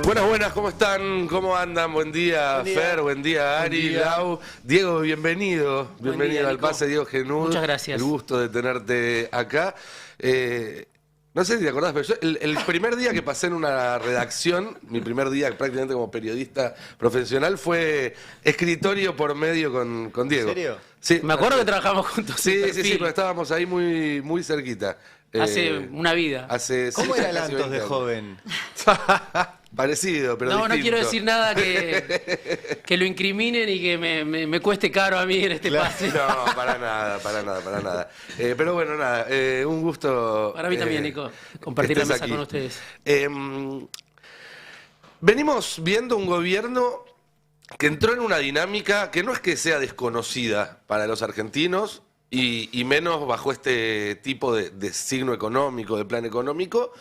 Buenas, buenas, ¿cómo están? ¿Cómo andan? Buen día, Fer, buen día, Ari, Lau. Diego, bienvenido. Bienvenido al Pase, Diego Genud. Muchas gracias. El gusto de tenerte acá. No sé si te acordás, pero yo el primer día que pasé en una redacción, mi primer día prácticamente como periodista profesional, fue escritorio por medio con Diego. ¿En serio? Sí. Me acuerdo que trabajamos juntos. Sí, pero estábamos ahí muy cerquita. Hace una vida. ¿Cómo sí, era el casi Antos 20 de años. joven? Parecido, pero No distinto. quiero decir nada que lo incriminen y que me cueste caro a mí en este pase. No, para nada. Pero bueno, nada, un gusto. Para mí también, Nico, compartir la estés mesa aquí. con ustedes. Venimos viendo un gobierno que entró en una dinámica que no es que sea desconocida para los argentinos y menos bajo este tipo de signo económico, de plan económico,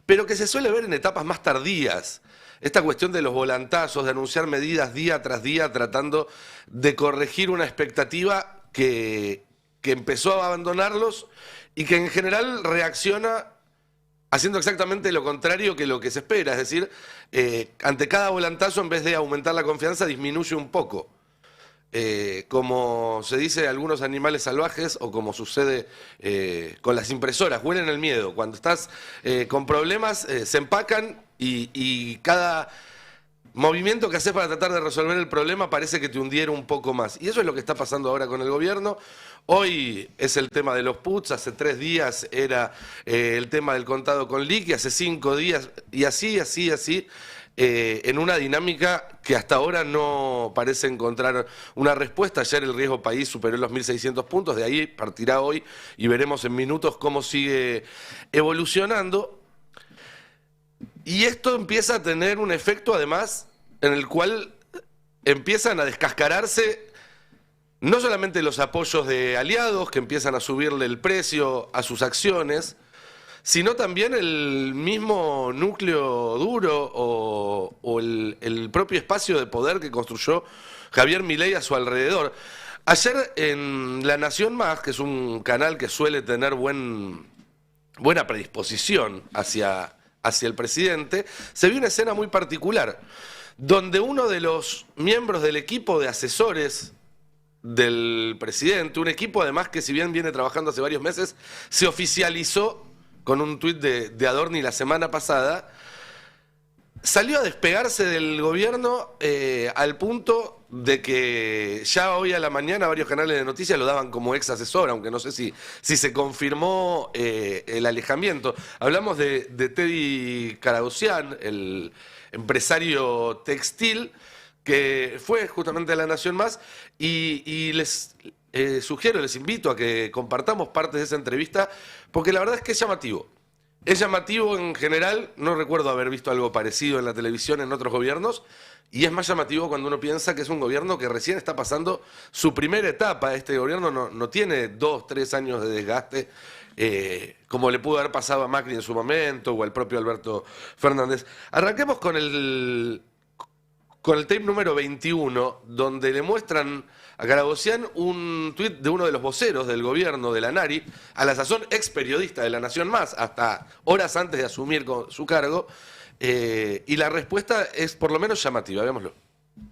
pero que se suele ver en etapas más tardías. Esta cuestión de los volantazos, de anunciar medidas día tras día, tratando de corregir una expectativa que empezó a abandonarlos y que en general reacciona haciendo exactamente lo contrario que lo que se espera. Es decir, ante cada volantazo, en vez de aumentar la confianza, disminuye un poco. Como se dice, algunos animales salvajes, o como sucede con las impresoras, huelen el miedo. Cuando estás con problemas, se empacan y cada movimiento que haces para tratar de resolver el problema parece que te hundiera un poco más. Y eso es lo que está pasando ahora con el gobierno. Hoy es el tema de los puts, hace 3 días era el tema del contado con liqui, hace 5 días, y así, en una dinámica que hasta ahora no parece encontrar una respuesta. Ayer el riesgo país superó los 1.600 puntos, de ahí partirá hoy y veremos en minutos cómo sigue evolucionando. Y esto empieza a tener un efecto, además, en el cual empiezan a descascararse no solamente los apoyos de aliados, que empiezan a subirle el precio a sus acciones, sino también el mismo núcleo duro o el propio espacio de poder que construyó Javier Milei a su alrededor. Ayer en La Nación Más, que es un canal que suele tener buena predisposición hacia el presidente, se vio una escena muy particular, donde uno de los miembros del equipo de asesores del presidente, un equipo además que si bien viene trabajando hace varios meses, se oficializó con un tuit de Adorni la semana pasada, salió a despegarse del gobierno al punto de que ya hoy a la mañana varios canales de noticias lo daban como ex asesor, aunque no sé si se confirmó el alejamiento. Hablamos de Teddy Caragosian, el empresario textil, que fue justamente a La Nación Más, y les sugiero, les invito a que compartamos partes de esa entrevista, porque la verdad es que es llamativo. Es llamativo en general, no recuerdo haber visto algo parecido en la televisión en otros gobiernos, y es más llamativo cuando uno piensa que es un gobierno que recién está pasando su primera etapa. Este gobierno no tiene 2, 3 años de desgaste, como le pudo haber pasado a Macri en su momento, o al propio Alberto Fernández. Arranquemos con el tape número 21, donde le muestran a Caragosian un tuit de uno de los voceros del gobierno de la Nari, a la sazón ex periodista de La Nación Más, hasta horas antes de asumir con su cargo, y la respuesta es por lo menos llamativa. Veámoslo.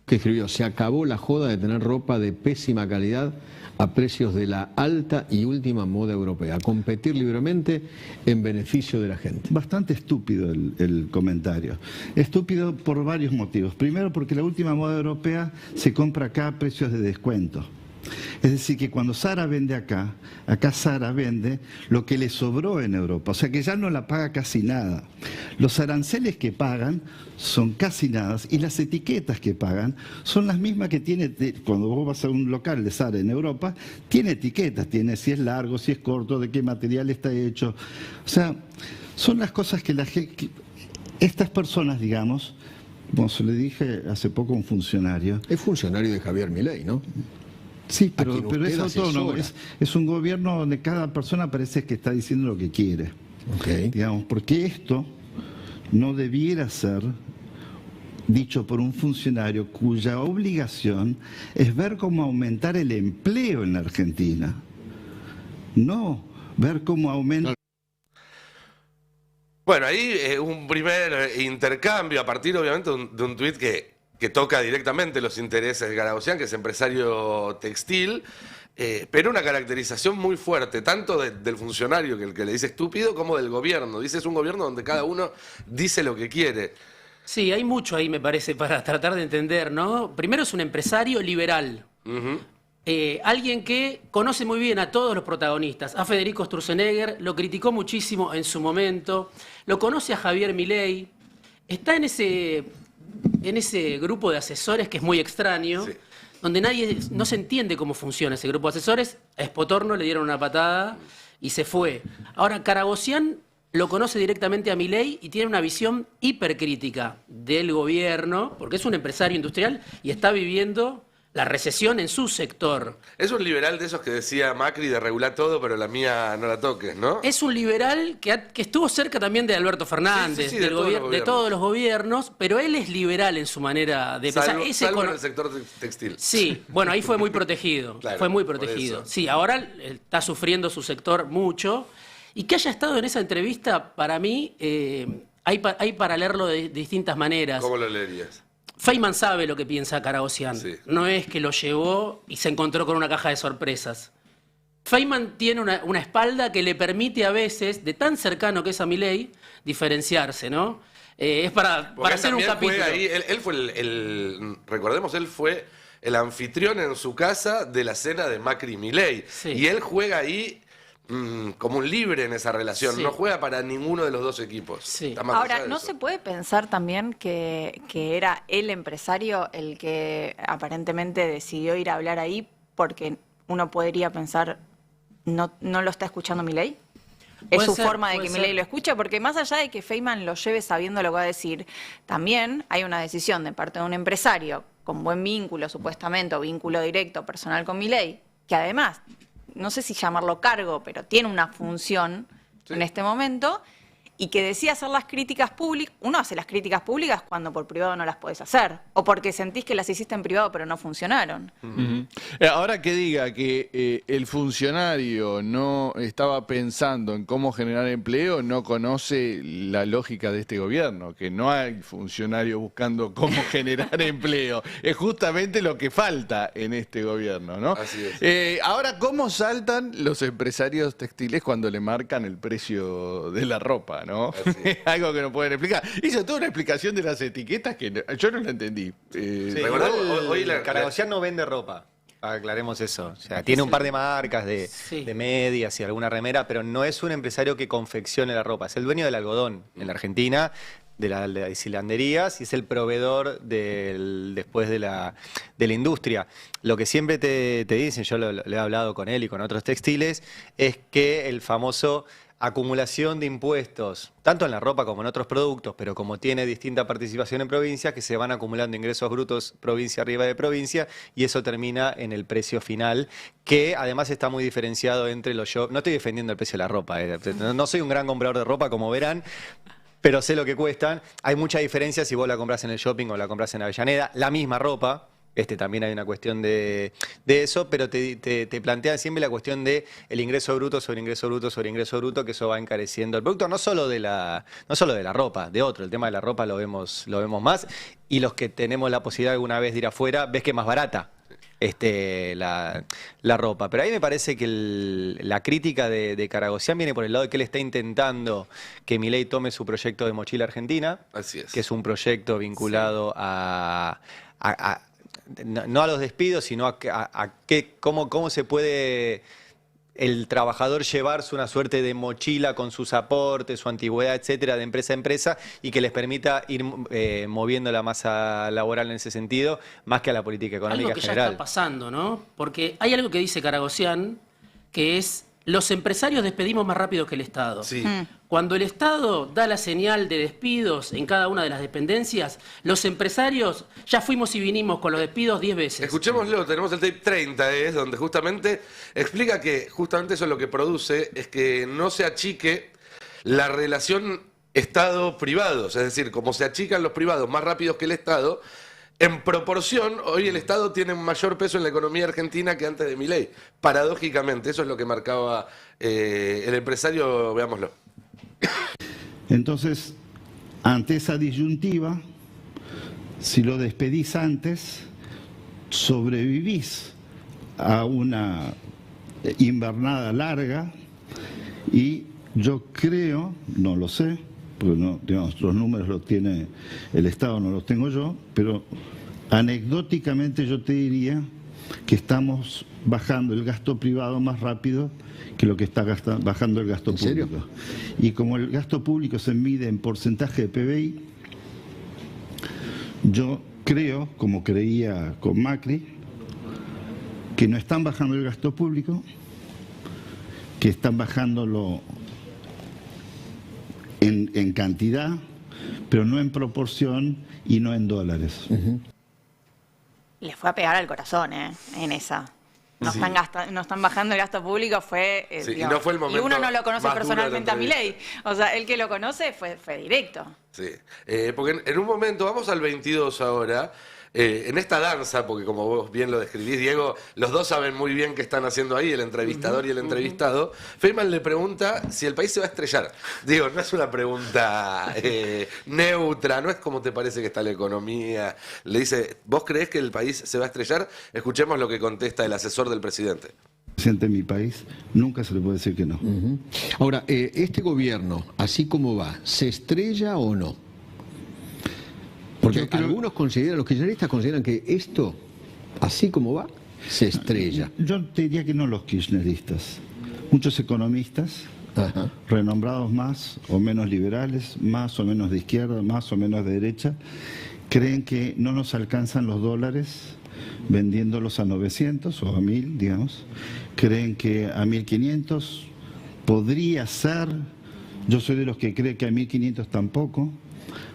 Que escribió: se acabó la joda de tener ropa de pésima calidad a precios de la alta y última moda europea, a competir libremente en beneficio de la gente. Bastante estúpido el comentario. Estúpido por varios motivos. Primero, porque la última moda europea se compra acá a precios de descuento. Es decir, que cuando Zara vende acá Zara vende lo que le sobró en Europa, o sea que ya no la paga casi nada. Los aranceles que pagan son casi nada y las etiquetas que pagan son las mismas que tiene, cuando vos vas a un local de Zara en Europa, tiene etiquetas, tiene si es largo, si es corto, de qué material está hecho. O sea, son las cosas que estas personas, digamos, como se le dije hace poco a un funcionario. Es funcionario de Javier Milei, ¿no? Sí, pero es autónomo. Es un gobierno donde cada persona parece que está diciendo lo que quiere. Okay. Digamos, porque esto no debiera ser dicho por un funcionario cuya obligación es ver cómo aumentar el empleo en la Argentina. No ver cómo aumenta... Bueno, ahí un primer intercambio a partir, obviamente, de un tuit que toca directamente los intereses de Garagossian, que es empresario textil, pero una caracterización muy fuerte, tanto del funcionario, que el que le dice estúpido, como del gobierno. Dice, es un gobierno donde cada uno dice lo que quiere. Sí, hay mucho ahí, me parece, para tratar de entender, ¿no? Primero es un empresario liberal. Alguien que conoce muy bien a todos los protagonistas. A Federico Sturzenegger, lo criticó muchísimo en su momento. Lo conoce a Javier Milei. Está en ese grupo de asesores que es muy extraño, sí, donde no se entiende cómo funciona ese grupo de asesores. A Espotorno le dieron una patada y se fue. Ahora, Garagossian lo conoce directamente a Milei y tiene una visión hipercrítica del gobierno, porque es un empresario industrial y está viviendo la recesión en su sector. Es un liberal de esos que decía Macri de regular todo, pero la mía no la toques, ¿no? Es un liberal que estuvo cerca también de Alberto Fernández, sí, de todos los gobiernos, pero él es liberal en su manera de pensar. Salvo en el sector textil. Sí, bueno, ahí fue muy protegido. Claro, fue muy protegido. Sí, ahora está sufriendo su sector mucho. Y que haya estado en esa entrevista, para mí, hay para leerlo de distintas maneras. ¿Cómo lo leerías? Feynman sabe lo que piensa Garagossian. Sí. No es que lo llevó y se encontró con una caja de sorpresas. Feynman tiene una espalda que le permite a veces, de tan cercano que es a Milei, diferenciarse, ¿no? Es para hacer un capítulo. Él fue recordemos, él fue el anfitrión en su casa de la cena de Macri y Milei. Sí. Y él juega ahí como un libre en esa relación, sí, no juega para ninguno de los dos equipos. Sí. Ahora, ¿no se puede pensar también que era el empresario el que aparentemente decidió ir a hablar ahí porque uno podría pensar, no lo está escuchando Milei? ¿Es su forma de que Milei lo escuche? Porque más allá de que Feynman lo lleve sabiendo lo que va a decir, también hay una decisión de parte de un empresario con buen vínculo, supuestamente, o vínculo directo personal con Milei, que además, no sé si llamarlo cargo, pero tiene una función, sí, en este momento, y que decía hacer las críticas públicas. Uno hace las críticas públicas cuando por privado no las podés hacer, o porque sentís que las hiciste en privado pero no funcionaron. Ahora que diga que el funcionario no estaba pensando en cómo generar empleo, no conoce la lógica de este gobierno, que no hay funcionario buscando cómo generar empleo. Es justamente lo que falta en este gobierno, ¿no? Así es. Ahora, ¿cómo saltan los empresarios textiles cuando le marcan el precio de la ropa, ¿no? Algo que no pueden explicar. Hizo toda una explicación de las etiquetas que yo no la entendí. Sí, hoy Garagossian no vende ropa. Aclaremos eso. O sea, tiene un par de marcas de medias y alguna remera, pero no es un empresario que confeccione la ropa. Es el dueño del algodón en la Argentina, de las hilanderías, y es el proveedor después de la industria. Lo que siempre te dicen, yo lo he hablado con él y con otros textiles, es que el famoso acumulación de impuestos, tanto en la ropa como en otros productos, pero como tiene distinta participación en provincias, que se van acumulando ingresos brutos provincia arriba de provincia, y eso termina en el precio final, que además está muy diferenciado entre los shops. No estoy defendiendo el precio de la ropa, no soy un gran comprador de ropa, como verán, pero sé lo que cuestan. Hay mucha diferencia si vos la compras en el shopping o la compras en Avellaneda, la misma ropa. También hay una cuestión de eso, pero te plantean siempre la cuestión de el ingreso bruto sobre ingreso bruto sobre ingreso bruto, que eso va encareciendo el producto, no solo de la ropa, de otro. El tema de la ropa lo vemos más, y los que tenemos la posibilidad alguna vez de ir afuera, ves que es más barata la ropa. Pero ahí me parece que la crítica de Garagossian viene por el lado de que él está intentando que Milei tome su proyecto de mochila argentina. Así es. Que es un proyecto vinculado no a los despidos, sino a cómo se puede el trabajador llevarse una suerte de mochila con sus aportes, su antigüedad, etcétera, de empresa a empresa, y que les permita ir moviendo la masa laboral en ese sentido, más que a la política económica algo que general. Ya está pasando, ¿no? Porque hay algo que dice Garagossian, que es: los empresarios despedimos más rápido que el Estado. Sí. Cuando el Estado da la señal de despidos en cada una de las dependencias, los empresarios ya fuimos y vinimos con los despidos 10 veces. Escuchémoslo, tenemos el tape 30, donde justamente explica que justamente eso lo que produce es que no se achique la relación Estado-privados. Es decir, como se achican los privados más rápidos que el Estado, en proporción, hoy el Estado tiene un mayor peso en la economía argentina que antes de Milei. Paradójicamente, eso es lo que marcaba el empresario, veámoslo. Entonces, ante esa disyuntiva, si lo despedís antes, sobrevivís a una invernada larga y yo creo, no lo sé, porque no, digamos, los números los tiene el Estado, no los tengo yo, pero anecdóticamente yo te diría que estamos bajando el gasto privado más rápido que lo que está bajando el gasto público. ¿En serio? Y como el gasto público se mide en porcentaje de PBI, yo creo, como creía con Macri, que no están bajando el gasto público, que están bajándolo en cantidad, pero no en proporción y no en dólares. Le fue a pegar al corazón, en esa. No, Sí. no están bajando el gasto público, fue... Sí, y digamos, no fue el momento y uno no lo conoce más duro de la personalmente a entrevista. Milei. O sea, el que lo conoce fue directo. Sí, porque en un momento, vamos al 22 ahora, en esta danza, porque como vos bien lo describís, Diego, los dos saben muy bien qué están haciendo ahí, el entrevistador y el entrevistado. Feynman le pregunta si el país se va a estrellar. Digo, no es una pregunta neutra, no es como te parece que está la economía. Le dice, ¿vos creés que el país se va a estrellar? Escuchemos lo que contesta el asesor del presidente. Presidente de mi país, nunca se le puede decir que no. Ahora, este gobierno, así como va, ¿se estrella o no? Porque Yo creo- algunos consideran, los kirchneristas consideran que esto, así como va, se estrella. Yo te diría que no los kirchneristas. Muchos economistas, Ajá. renombrados más o menos liberales, más o menos de izquierda, más o menos de derecha, creen que no nos alcanzan los dólares vendiéndolos a 900 o a 1000, digamos. Creen que a 1500 podría ser. Yo soy de los que cree que a 1500 tampoco,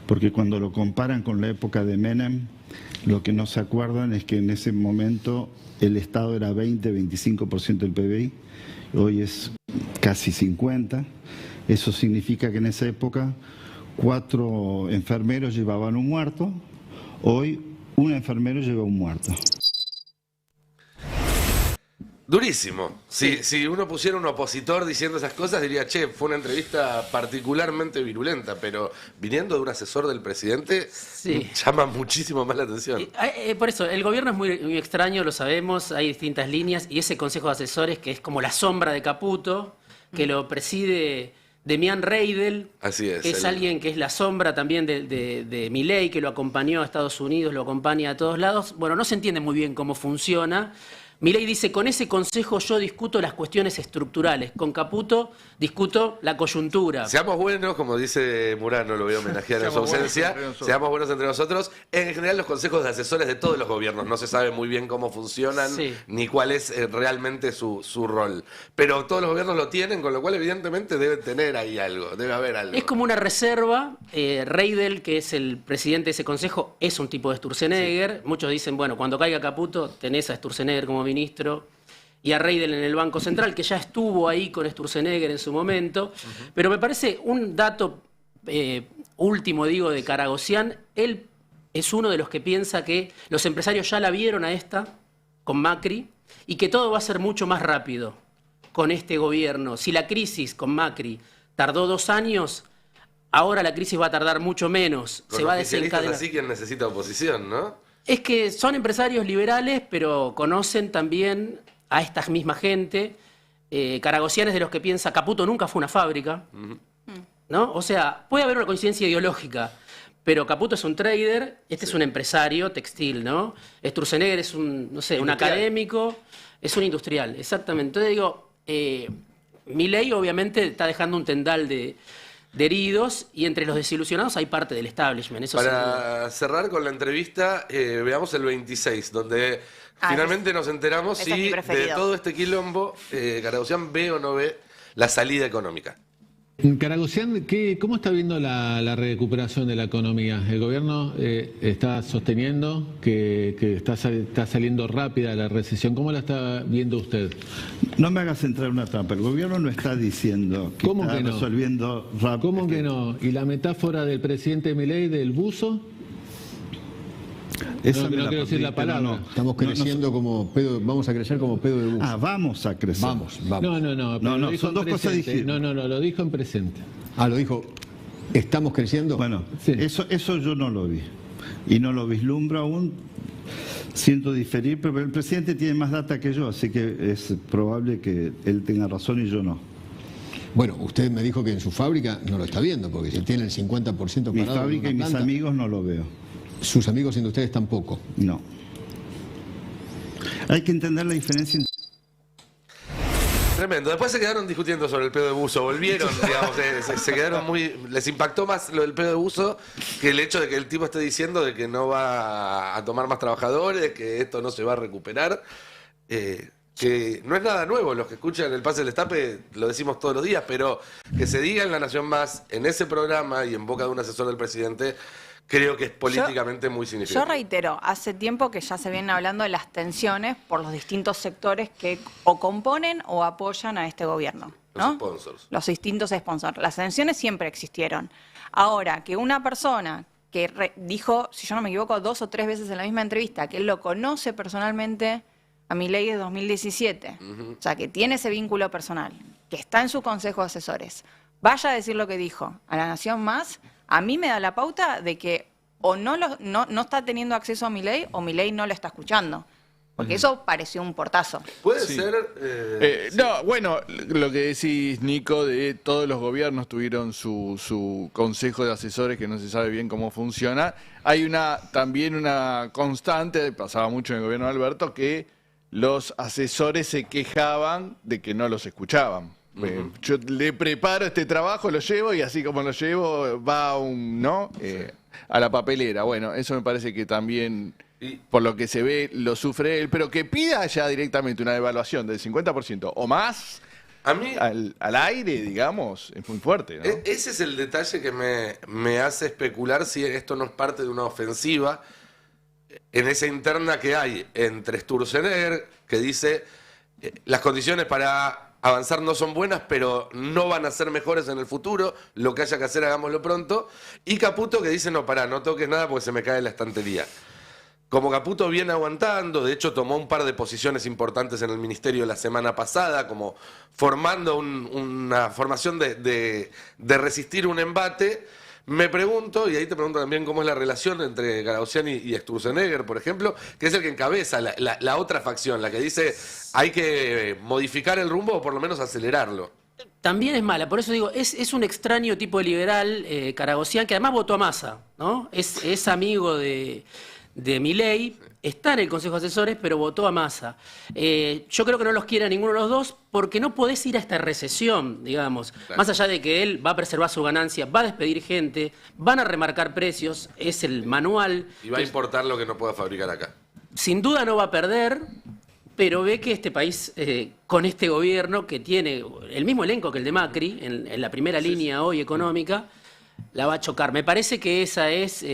porque cuando lo comparan con la época de Menem, lo que no se acuerdan es que en ese momento el Estado era 20-25% del PBI, hoy es casi 50%. Eso significa que en esa época 4 enfermeros llevaban un muerto, hoy un enfermero lleva un muerto. Durísimo. Si uno pusiera un opositor diciendo esas cosas, diría, che, fue una entrevista particularmente virulenta, pero viniendo de un asesor del presidente, Sí. llama muchísimo más la atención. Por eso, el gobierno es muy extraño, lo sabemos, hay distintas líneas, y ese consejo de asesores que es como la sombra de Caputo, que lo preside Demián Reidel, Así es. que es el- alguien que es la sombra también de Milei, que lo acompañó a Estados Unidos, lo acompaña a todos lados. Bueno, no se entiende muy bien cómo funciona. Milei dice, con ese consejo yo discuto las cuestiones estructurales, con Caputo discuto la coyuntura. Seamos buenos, como dice Murano, lo voy a homenajear en su Seamos buenos ausencia. entre nosotros. Seamos buenos entre nosotros. En general, los consejos de asesores de todos los gobiernos no se sabe muy bien cómo funcionan Sí. ni cuál es realmente su rol. Pero todos los gobiernos lo tienen, con lo cual, evidentemente, deben tener ahí algo, debe haber algo. Es como una reserva. Reidel, que es el presidente de ese consejo, es un tipo de Sturzenegger. Muchos dicen, bueno, cuando caiga Caputo, tenés a Sturzenegger como ministro y a Reidel en el Banco Central, que ya estuvo ahí con Sturzenegger en su momento. Pero me parece un dato último, digo, de Karagossian. Él es uno de los que piensa que los empresarios ya la vieron a esta con Macri y que todo va a ser mucho más rápido con este gobierno. Si la crisis con Macri tardó 2 años, ahora la crisis va a tardar mucho menos. Con Se va a oficialistas desencadenar. así, quien necesita oposición, ¿no? Es que son empresarios liberales, pero conocen también a esta misma gente. Karagossian es de los que piensa, Caputo nunca fue una fábrica, ¿no? O sea, puede haber una coincidencia ideológica, pero Caputo es un trader, este es un empresario textil, ¿no? Sturzenegger es un, no sé, un Industrial. académico, es un industrial, exactamente. Entonces digo, Milei obviamente está dejando un tendal de heridos, y entre los desilusionados hay parte del establishment, eso sin duda. Para cerrar con la entrevista, veamos el 26, donde finalmente nos enteramos ese es si mi de preferido. todo este quilombo Karagossian ve o no ve la salida económica. Karagossian, ¿cómo está viendo la recuperación de la economía? El gobierno está sosteniendo que está saliendo rápida la recesión. ¿Cómo la está viendo usted? No me hagas entrar en una trampa. El gobierno no está diciendo que ¿Cómo está que no? resolviendo rápido. ¿Cómo que no? ¿Y la metáfora del presidente Milei del buzo? Esa No, me no la quiero decir la perdí, pero palabra. Estamos creciendo como pedo, vamos a crecer como pedo de bus. vamos a crecer. Vamos. No, pero No, lo dijo son en dos cosas presente. distintas. No, lo dijo en presente. Lo dijo. ¿Estamos creciendo? Bueno, Sí. eso yo no lo vi. Y no lo vislumbro aún. Siento diferir, pero el presidente tiene más data que yo, así que es probable que él tenga razón y yo no. Bueno, usted me dijo que en su fábrica no lo está viendo, porque si tiene el 50% parado Mi en fábrica una y mis planta, amigos no lo veo. sus amigos y ustedes tampoco. No. Hay que entender la diferencia. Tremendo. Después se quedaron discutiendo sobre el pedo de buzo. Volvieron, digamos, se quedaron muy... Les impactó más lo del pedo de buzo que el hecho de que el tipo esté diciendo de que no va a tomar más trabajadores, que esto no se va a recuperar. Que no es nada nuevo. Los que escuchan el Pase del Destape lo decimos todos los días, pero que se diga en La Nación Más, en ese programa y en boca de un asesor del presidente, creo que es políticamente muy significativo. Yo reitero, hace tiempo que ya se vienen hablando de las tensiones por los distintos sectores que o componen o apoyan a este gobierno, ¿no? Los sponsors. Los distintos sponsors. Las tensiones siempre existieron. Ahora, que una persona que dijo, si yo no me equivoco, 2 o 3 veces en la misma entrevista, que él lo conoce personalmente a Milei de 2017, o sea, que tiene ese vínculo personal, que está en su consejo de asesores, vaya a decir lo que dijo a La Nación Más, a mí me da la pauta de que o no está teniendo acceso a Milei o Milei no lo está escuchando. Porque eso pareció un portazo. Puede Sí. ser... sí. No, bueno, lo que decís, Nico, de todos los gobiernos tuvieron su consejo de asesores que no se sabe bien cómo funciona. Hay también una constante, pasaba mucho en el gobierno de Alberto, que los asesores se quejaban de que no los escuchaban. Yo le preparo este trabajo, lo llevo y así como lo llevo va a la papelera. Bueno, eso me parece que también, por lo que se ve, lo sufre él, pero que pida ya directamente una devaluación del 50% o más A mí... al aire, digamos, es muy fuerte, ¿no? Ese es el detalle que me hace especular si esto no es parte de una ofensiva en esa interna que hay entre Sturzenegger, que dice las condiciones para avanzar no son buenas, pero no van a ser mejores en el futuro, lo que haya que hacer hagámoslo pronto, y Caputo que dice no toques nada porque se me cae la estantería. Como Caputo viene aguantando, de hecho tomó un par de posiciones importantes en el ministerio la semana pasada, como formando una formación de resistir un embate. Me pregunto, y ahí te pregunto también cómo es la relación entre Garaosian y Sturzenegger, por ejemplo, que es el que encabeza la otra facción, la que dice hay que modificar el rumbo o por lo menos acelerarlo. También es mala, por eso digo, es un extraño tipo de liberal, Karagosian, que además votó a Massa, ¿no? Es amigo de Milei, está en el Consejo de Asesores, pero votó a Massa. Yo creo que no los quiere a ninguno de los dos porque no podés ir a esta recesión, digamos. Claro. Más allá de que él va a preservar su ganancia, va a despedir gente, van a remarcar precios, es el manual. Y va a importar lo que no pueda fabricar acá. Sin duda no va a perder, pero ve que este país, con este gobierno que tiene el mismo elenco que el de Macri, en la primera línea hoy económica, la va a chocar. Me parece que esa es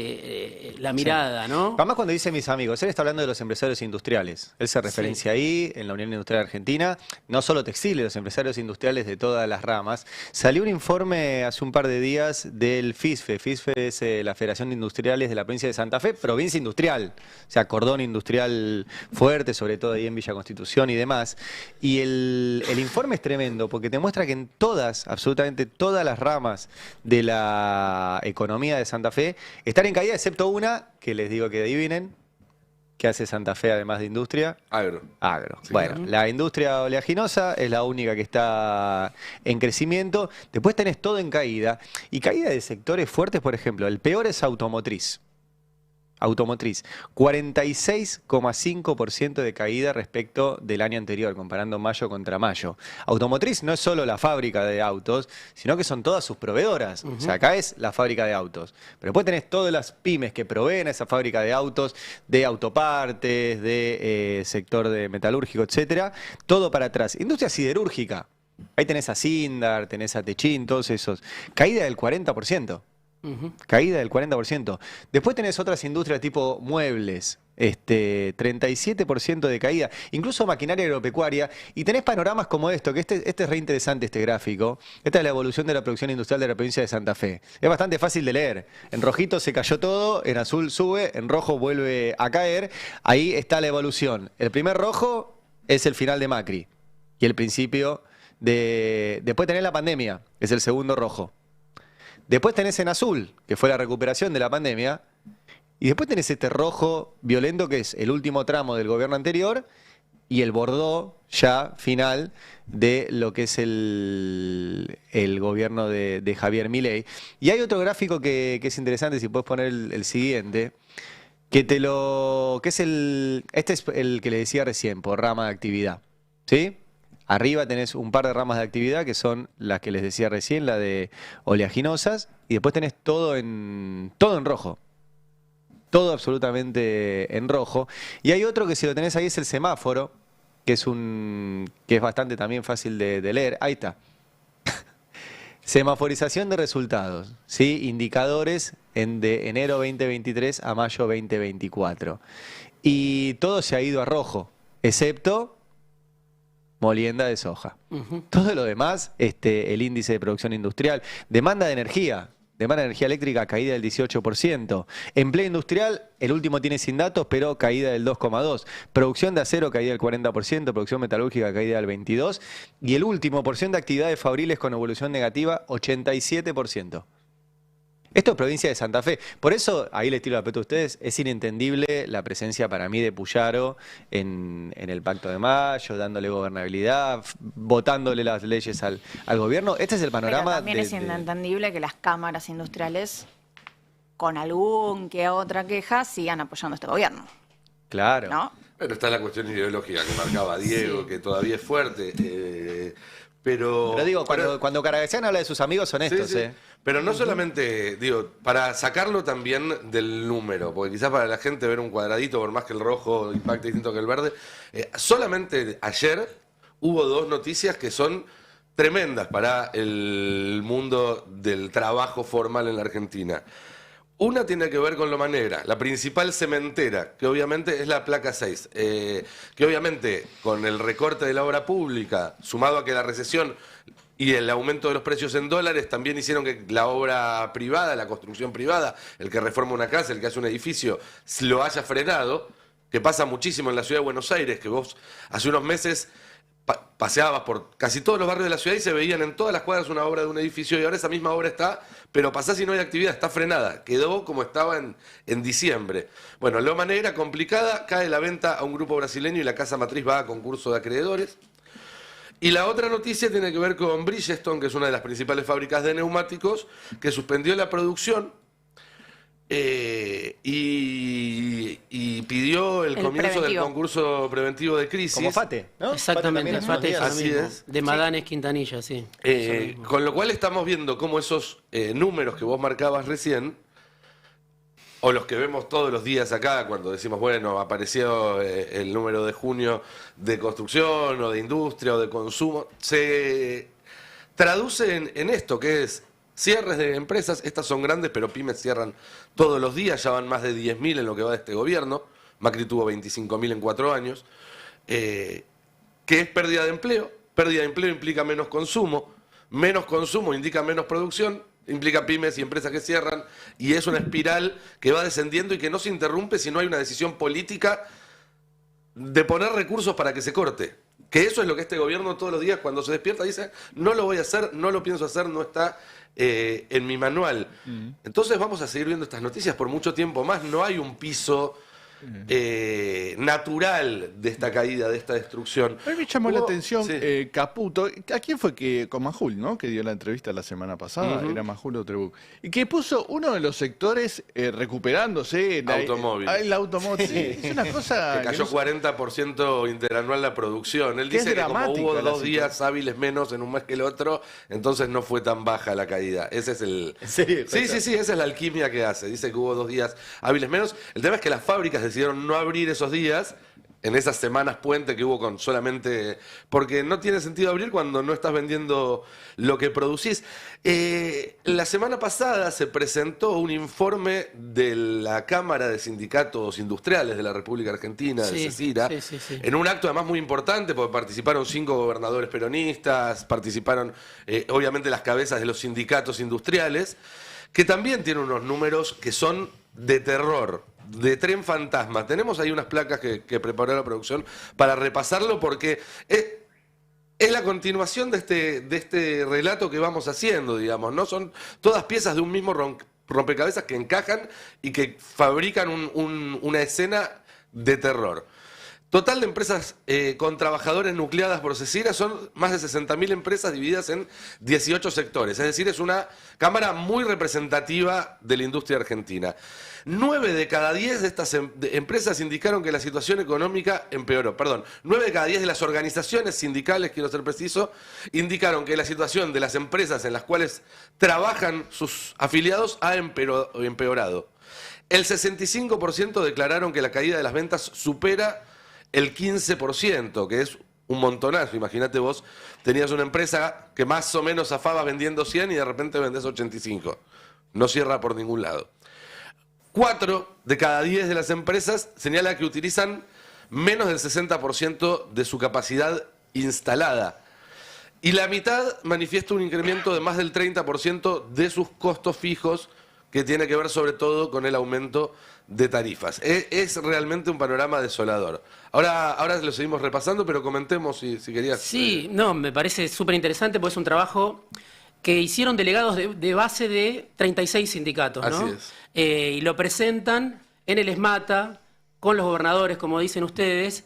la mirada, ¿no? Además, cuando dice mis amigos, él está hablando de los empresarios industriales. Él se referencia ahí, en la Unión Industrial Argentina, no solo textiles, los empresarios industriales de todas las ramas. Salió un informe hace un par de días del FISFE. FISFE es la Federación de Industriales de la provincia de Santa Fe, provincia industrial, o sea, cordón industrial fuerte, sobre todo ahí en Villa Constitución y demás. Y el informe es tremendo, porque te muestra que en todas, absolutamente todas las ramas de la economía de Santa Fe están en caída, excepto una, que les digo que adivinen, ¿qué hace Santa Fe además de industria? Agro. Agro. Sí, bueno, claro. la industria oleaginosa es la única que está en crecimiento. Después tenés todo en caída. Y caída de sectores fuertes, por ejemplo, el peor es automotriz. Automotriz, 46,5% de caída respecto del año anterior, comparando mayo contra mayo. Automotriz no es solo la fábrica de autos, sino que son todas sus proveedoras. O sea, acá es la fábrica de autos. Pero después tenés todas las pymes que proveen a esa fábrica de autos, de autopartes, de sector de metalúrgico, etcétera. Todo para atrás. Industria siderúrgica. Ahí tenés a Sindar, tenés a Techín, todos esos. Caída del 40%. Caída del 40%. Después tenés otras industrias tipo muebles, 37% de caída, incluso maquinaria agropecuaria, y tenés panoramas como esto, que este es re interesante este gráfico. Esta es la evolución de la producción industrial de la provincia de Santa Fe. Es bastante fácil de leer. En rojito se cayó todo, en azul sube, en rojo vuelve a caer. Ahí está la evolución. El primer rojo es el final de Macri, y el principio de... Después tenés la pandemia, es el segundo rojo. Después tenés en azul, que fue la recuperación de la pandemia. Y después tenés este rojo violento, que es el último tramo del gobierno anterior, y el bordó ya final de lo que es el gobierno de Javier Milei. Y hay otro gráfico que es interesante, si puedes poner el siguiente, este es el que le decía recién, por rama de actividad. ¿Sí? Arriba tenés un par de ramas de actividad, que son las que les decía recién, la de oleaginosas, y después tenés todo en rojo. Todo absolutamente en rojo. Y hay otro que, si lo tenés ahí, es el semáforo, que es bastante también fácil de leer. Ahí está. Semaforización de resultados, ¿sí? Indicadores de enero 2023 a mayo 2024. Y todo se ha ido a rojo, excepto molienda de soja. Todo lo demás, el índice de producción industrial, demanda de energía eléctrica, caída del 18%. Empleo industrial, el último tiene sin datos, pero caída del 2,2%. Producción de acero, caída del 40%. Producción metalúrgica, caída del 22%. Y el último, porción de actividades fabriles con evolución negativa, 87%. Esto es provincia de Santa Fe. Por eso, ahí les tiro la pelota a ustedes, es inentendible la presencia para mí de Puyaro en el Pacto de Mayo, dándole gobernabilidad, votándole las leyes al gobierno. Este es el panorama. Pero también es inentendible que las cámaras industriales, con algún que otra queja, sigan apoyando a este gobierno. Claro. ¿No? Pero está la cuestión ideológica que marcaba Diego, Sí. que todavía es fuerte. Pero digo, cuando Caragasian habla de sus amigos, son estos, sí. Pero no solamente, digo, para sacarlo también del número, porque quizás para la gente ver un cuadradito, por más que el rojo impacte distinto que el verde, solamente ayer hubo 2 noticias que son tremendas para el mundo del trabajo formal en la Argentina. Una tiene que ver con Loma Negra, la principal cementera, que obviamente es la placa 6, que obviamente con el recorte de la obra pública, sumado a que la recesión y el aumento de los precios en dólares también hicieron que la obra privada, la construcción privada, el que reforma una casa, el que hace un edificio, lo haya frenado, que pasa muchísimo en la ciudad de Buenos Aires, que vos hace unos meses paseabas por casi todos los barrios de la ciudad y se veían en todas las cuadras una obra de un edificio, y ahora esa misma obra está, pero pasás y no hay actividad, está frenada, quedó como estaba en diciembre. Bueno, Loma Negra complicada, cae la venta a un grupo brasileño y la casa matriz va a concurso de acreedores. Y la otra noticia tiene que ver con Bridgestone, que es una de las principales fábricas de neumáticos, que suspendió la producción y pidió el comienzo del concurso preventivo de crisis. Como FATE, ¿no? Exactamente, FATE es Así lo mismo. es. De Madanes, Quintanilla, sí. Con lo cual estamos viendo cómo esos números que vos marcabas recién, o los que vemos todos los días acá, cuando decimos, bueno, apareció el número de junio de construcción, o de industria, o de consumo, se traduce en esto, que es cierres de empresas. Estas son grandes, pero pymes cierran todos los días, ya van más de 10.000 en lo que va de este gobierno. Macri tuvo 25.000 en 4 años. Que es pérdida de empleo. Pérdida de empleo implica menos consumo indica menos producción, implica pymes y empresas que cierran, y es una espiral que va descendiendo y que no se interrumpe si no hay una decisión política de poner recursos para que se corte. Que eso es lo que este gobierno todos los días, cuando se despierta, dice: no lo voy a hacer, no lo pienso hacer, no está en mi manual. Entonces vamos a seguir viendo estas noticias por mucho tiempo más. No hay un piso natural de esta caída, de esta destrucción. A mí me llamó la atención Caputo. ¿A quién fue que con Majul, ¿no? Que dio la entrevista la semana pasada? Era Majul o Trebuch. Y que puso uno de los sectores recuperándose. Automóvil. El automóvil. Sí. Es una cosa que cayó 40% interanual la producción. Él dice que como hubo 2 días hábiles menos en un mes que el otro, entonces no fue tan baja la caída. Ese es el... ¿En serio? Sí, esa es la alquimia que hace. Dice que hubo 2 días hábiles menos. El tema es que las fábricas decidieron no abrir esos días, en esas semanas puente que hubo con solamente... Porque no tiene sentido abrir cuando no estás vendiendo lo que producís. La semana pasada se presentó un informe de la Cámara de Sindicatos Industriales de la República Argentina, de CECIRA, en un acto además muy importante, porque participaron 5 gobernadores peronistas, participaron obviamente las cabezas de los sindicatos industriales, que también tienen unos números que son de terror, de tren fantasma. Tenemos ahí unas placas que preparó la producción para repasarlo, porque es la continuación de este relato que vamos haciendo, digamos, ¿no? Son todas piezas de un mismo rompecabezas que encajan y que fabrican una escena de terror. Total de empresas con trabajadores nucleadas por Cesira son más de 60.000 empresas divididas en 18 sectores. Es decir, es una cámara muy representativa de la industria argentina. 9 de cada 10 de estas empresas indicaron que la situación económica empeoró. 9 de cada 10 de las organizaciones sindicales, quiero ser preciso, indicaron que la situación de las empresas en las cuales trabajan sus afiliados ha empeorado. El 65% declararon que la caída de las ventas supera el 15%, que es un montonazo. Imagínate vos, tenías una empresa que más o menos zafaba vendiendo 100 y de repente vendés 85. No cierra por ningún lado. 4 de cada 10 de las empresas señala que utilizan menos del 60% de su capacidad instalada. Y la mitad manifiesta un incremento de más del 30% de sus costos fijos, que tiene que ver sobre todo con el aumento de tarifas. Es realmente un panorama desolador. Ahora lo seguimos repasando, pero comentemos si querías. Sí, no, me parece súper interesante porque es un trabajo que hicieron delegados de base de 36 sindicatos, ¿no? Así es. Y lo presentan en el ESMATA, con los gobernadores, como dicen ustedes.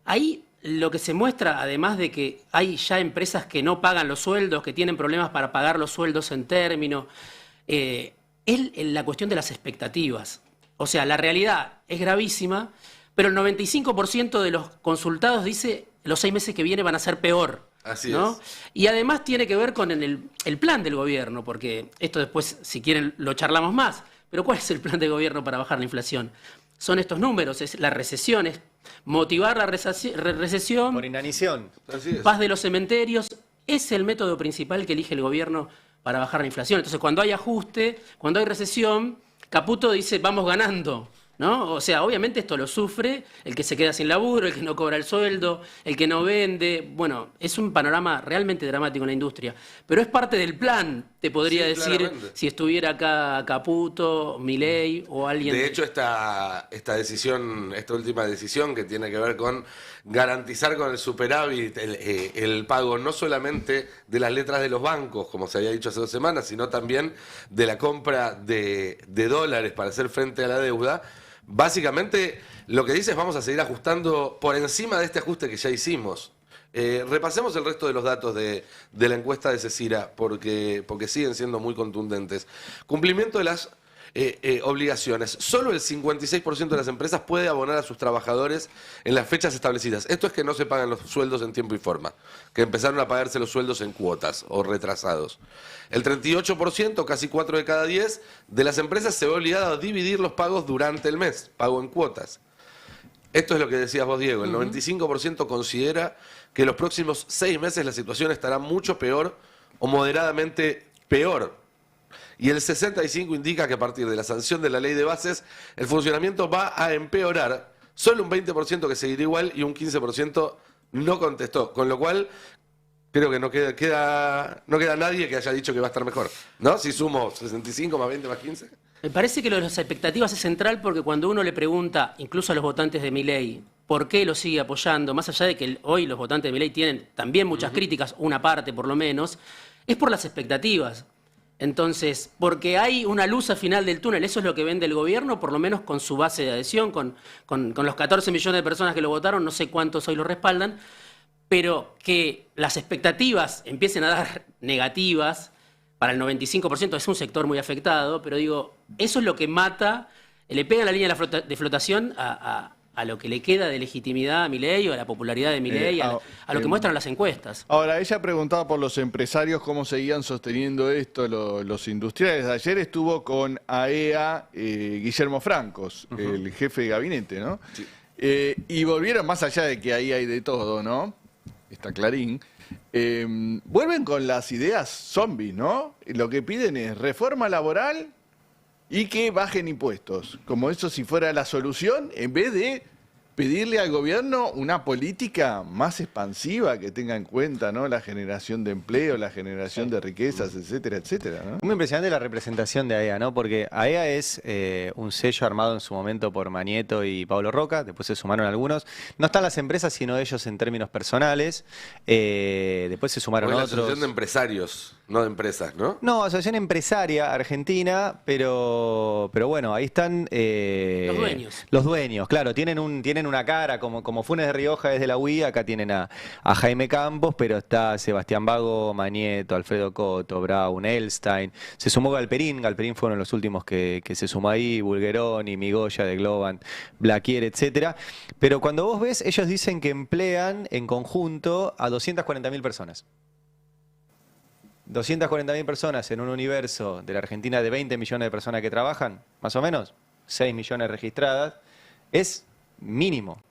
Ahí lo que se muestra, además de que hay ya empresas que no pagan los sueldos, que tienen problemas para pagar los sueldos en término, es la cuestión de las expectativas. O sea, la realidad es gravísima, pero el 95% de los consultados dice los 6 meses que vienen van a ser peor. Así ¿no? es. Y además tiene que ver con el plan del gobierno, porque esto después, si quieren, lo charlamos más. Pero ¿cuál es el plan de gobierno para bajar la inflación? Son estos números, es la recesión, es motivar la recesión. Por inanición. Así es. Paz de los cementerios. Es el método principal que elige el gobierno para bajar la inflación. Entonces, cuando hay ajuste, cuando hay recesión, Caputo dice, vamos ganando, ¿no? O sea, obviamente esto lo sufre el que se queda sin laburo, el que no cobra el sueldo, el que no vende. Bueno, es un panorama realmente dramático en la industria. Pero es parte del plan, te podría decir, claramente. si estuviera acá Caputo, Milei o alguien. De hecho, esta última decisión que tiene que ver con garantizar con el superávit el pago no solamente de las letras de los bancos, como se había dicho hace 2 semanas, sino también de la compra de dólares para hacer frente a la deuda. Básicamente, lo que dice es vamos a seguir ajustando por encima de este ajuste que ya hicimos. Repasemos el resto de los datos de la encuesta de Cesira, porque siguen siendo muy contundentes. Cumplimiento de las obligaciones. Solo el 56% de las empresas puede abonar a sus trabajadores en las fechas establecidas. Esto es que no se pagan los sueldos en tiempo y forma, que empezaron a pagarse los sueldos en cuotas o retrasados. El 38%, casi 4 de cada 10, de las empresas se ve obligado a dividir los pagos durante el mes, pago en cuotas. Esto es lo que decías vos, Diego. El 95% considera que en los próximos 6 meses la situación estará mucho peor o moderadamente peor. Y el 65% indica que a partir de la sanción de la ley de bases, el funcionamiento va a empeorar. Solo un 20% que seguirá igual y un 15% no contestó. Con lo cual, creo que no queda nadie que haya dicho que va a estar mejor, ¿no? Si sumo 65 más 20 más 15. Me parece que lo de las expectativas es central porque cuando uno le pregunta, incluso a los votantes de Milei, por qué lo sigue apoyando, más allá de que hoy los votantes de Milei tienen también muchas críticas, una parte por lo menos, es por las expectativas. Entonces, porque hay una luz al final del túnel, eso es lo que vende el gobierno, por lo menos con su base de adhesión, con los 14 millones de personas que lo votaron, no sé cuántos hoy lo respaldan, pero que las expectativas empiecen a dar negativas para el 95%, es un sector muy afectado, pero digo, eso es lo que mata, le pega la línea de flotación a lo que le queda de legitimidad a Milei o a la popularidad de Milei, a lo que muestran las encuestas. Ahora, ella preguntaba por los empresarios cómo seguían sosteniendo esto los industriales. Ayer estuvo con AEA Guillermo Francos, el jefe de gabinete, ¿no? Sí. Y volvieron, más allá de que ahí hay de todo, ¿no? Está Clarín. Vuelven con las ideas zombies, ¿no? Lo que piden es reforma laboral y que bajen impuestos, como eso si fuera la solución, en vez de pedirle al gobierno una política más expansiva que tenga en cuenta, ¿no?, la generación de empleo, la generación de riquezas, etcétera, etcétera, ¿no? Muy impresionante la representación de AEA, ¿no? Porque AEA es un sello armado en su momento por Manieto y Pablo Roca, después se sumaron algunos. No están las empresas, sino ellos en términos personales. Después se sumaron la otros. asociación de empresarios, no de empresas, ¿no? No, asociación empresaria argentina, pero bueno, ahí están Los dueños. Los dueños, claro, tienen una cara, como Funes de Rioja es de la UI, acá tienen a Jaime Campos, pero está Sebastián Bago, Manieto, Alfredo Coto, Braun, Elstein. Se sumó Galperín fueron los últimos que se sumó ahí, Bulgeroni, Migoya de Globant, Blaquier, etcétera. Pero cuando vos ves, ellos dicen que emplean en conjunto a 240.000 personas. 240.000 personas en un universo de la Argentina de 20 millones de personas que trabajan, más o menos, 6 millones registradas, es mínimo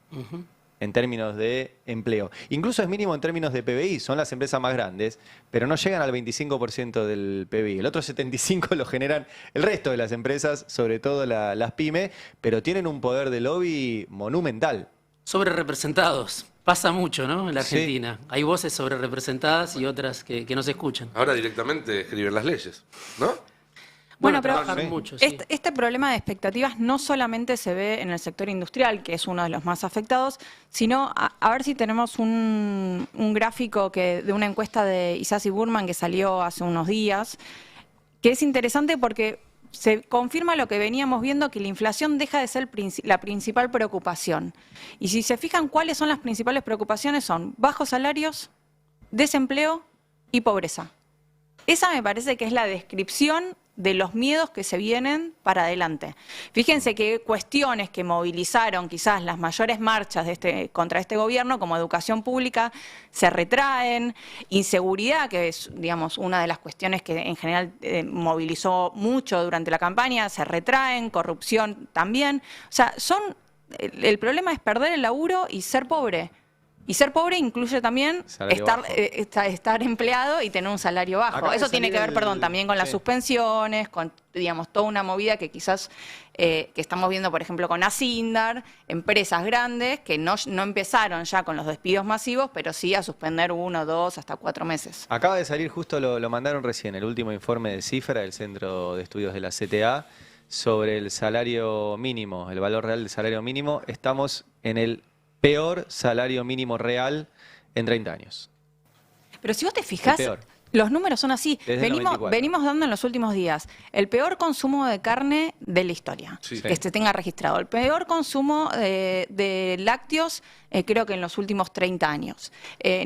en términos de empleo. Incluso es mínimo en términos de PBI, son las empresas más grandes, pero no llegan al 25% del PBI. El otro 75% lo generan el resto de las empresas, sobre todo las pymes, pero tienen un poder de lobby monumental. Sobre representados. Pasa mucho, ¿no? En la Argentina. Sí. Hay voces sobre representadas y otras que no se escuchan. Ahora directamente escriben las leyes, ¿no? Bueno, pero mucho, sí. Este problema de expectativas no solamente se ve en el sector industrial, que es uno de los más afectados, sino a ver si tenemos un gráfico de una encuesta de Isasi Burman que salió hace unos días, que es interesante porque se confirma lo que veníamos viendo, que la inflación deja de ser la principal preocupación. Y si se fijan cuáles son las principales preocupaciones, son bajos salarios, desempleo y pobreza. Esa me parece que es la descripción de los miedos que se vienen para adelante. Fíjense que cuestiones que movilizaron quizás las mayores marchas contra este gobierno, como educación pública, se retraen, inseguridad, que es, digamos, una de las cuestiones que en general movilizó mucho durante la campaña, se retraen, corrupción también. O sea, el problema es perder el laburo y ser pobre. Y ser pobre incluye también estar empleado y tener un salario bajo. Eso tiene que ver, también con las suspensiones, con, digamos, toda una movida que quizás que estamos viendo, por ejemplo, con Asindar, empresas grandes que no empezaron ya con los despidos masivos, pero sí a suspender 1, 2, hasta 4 meses. Acaba de salir, justo lo mandaron recién, el último informe de Cifra, del Centro de Estudios de la CTA, sobre el salario mínimo, el valor real del salario mínimo. Estamos en el peor salario mínimo real en 30 años. Pero si vos te fijás, los números son así. Venimos dando en los últimos días el peor consumo de carne de la historia, que se tenga registrado. El peor consumo de lácteos, creo que en los últimos 30 años.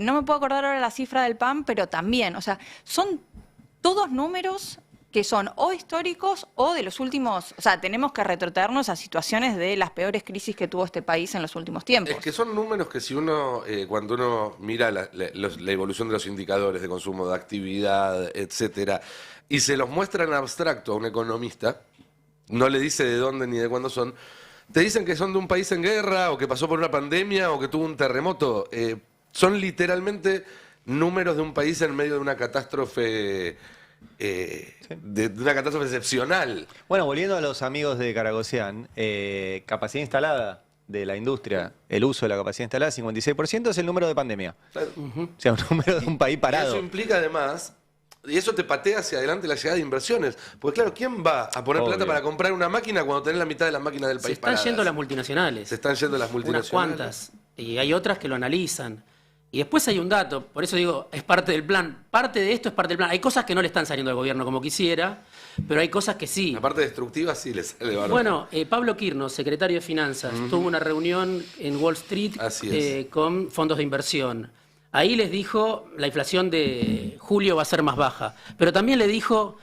No me puedo acordar ahora la cifra del pan, pero también. O sea, son todos números que son o históricos o de los últimos. O sea, tenemos que retrotraernos a situaciones de las peores crisis que tuvo este país en los últimos tiempos. Es que son números que si uno, cuando uno mira la evolución de los indicadores de consumo, de actividad, etcétera, y se los muestra en abstracto a un economista, no le dice de dónde ni de cuándo son, te dicen que son de un país en guerra, o que pasó por una pandemia, o que tuvo un terremoto. Son literalmente números de un país en medio de una catástrofe. De una catástrofe excepcional. Bueno, volviendo a los amigos de Caragosian, capacidad instalada de la industria, el uso de la capacidad instalada, 56%, es el número de pandemia. Claro. O sea, un número de un país parado. Y eso implica además, y eso te patea hacia adelante la llegada de inversiones. Porque claro, ¿quién va a poner plata para comprar una máquina cuando tenés la mitad de las máquinas del país paradas? Se están yendo las multinacionales. Se están yendo las multinacionales. Unas cuantas. Y hay otras que lo analizan. Y después hay un dato, por eso digo, es parte del plan. Parte de esto es parte del plan. Hay cosas que no le están saliendo al gobierno como quisiera, pero hay cosas que sí. La parte destructiva sí le sale bárbaro. Bueno, Pablo Quirno, secretario de Finanzas, tuvo una reunión en Wall Street con fondos de inversión. Ahí les dijo, la inflación de julio va a ser más baja, pero también le dijo,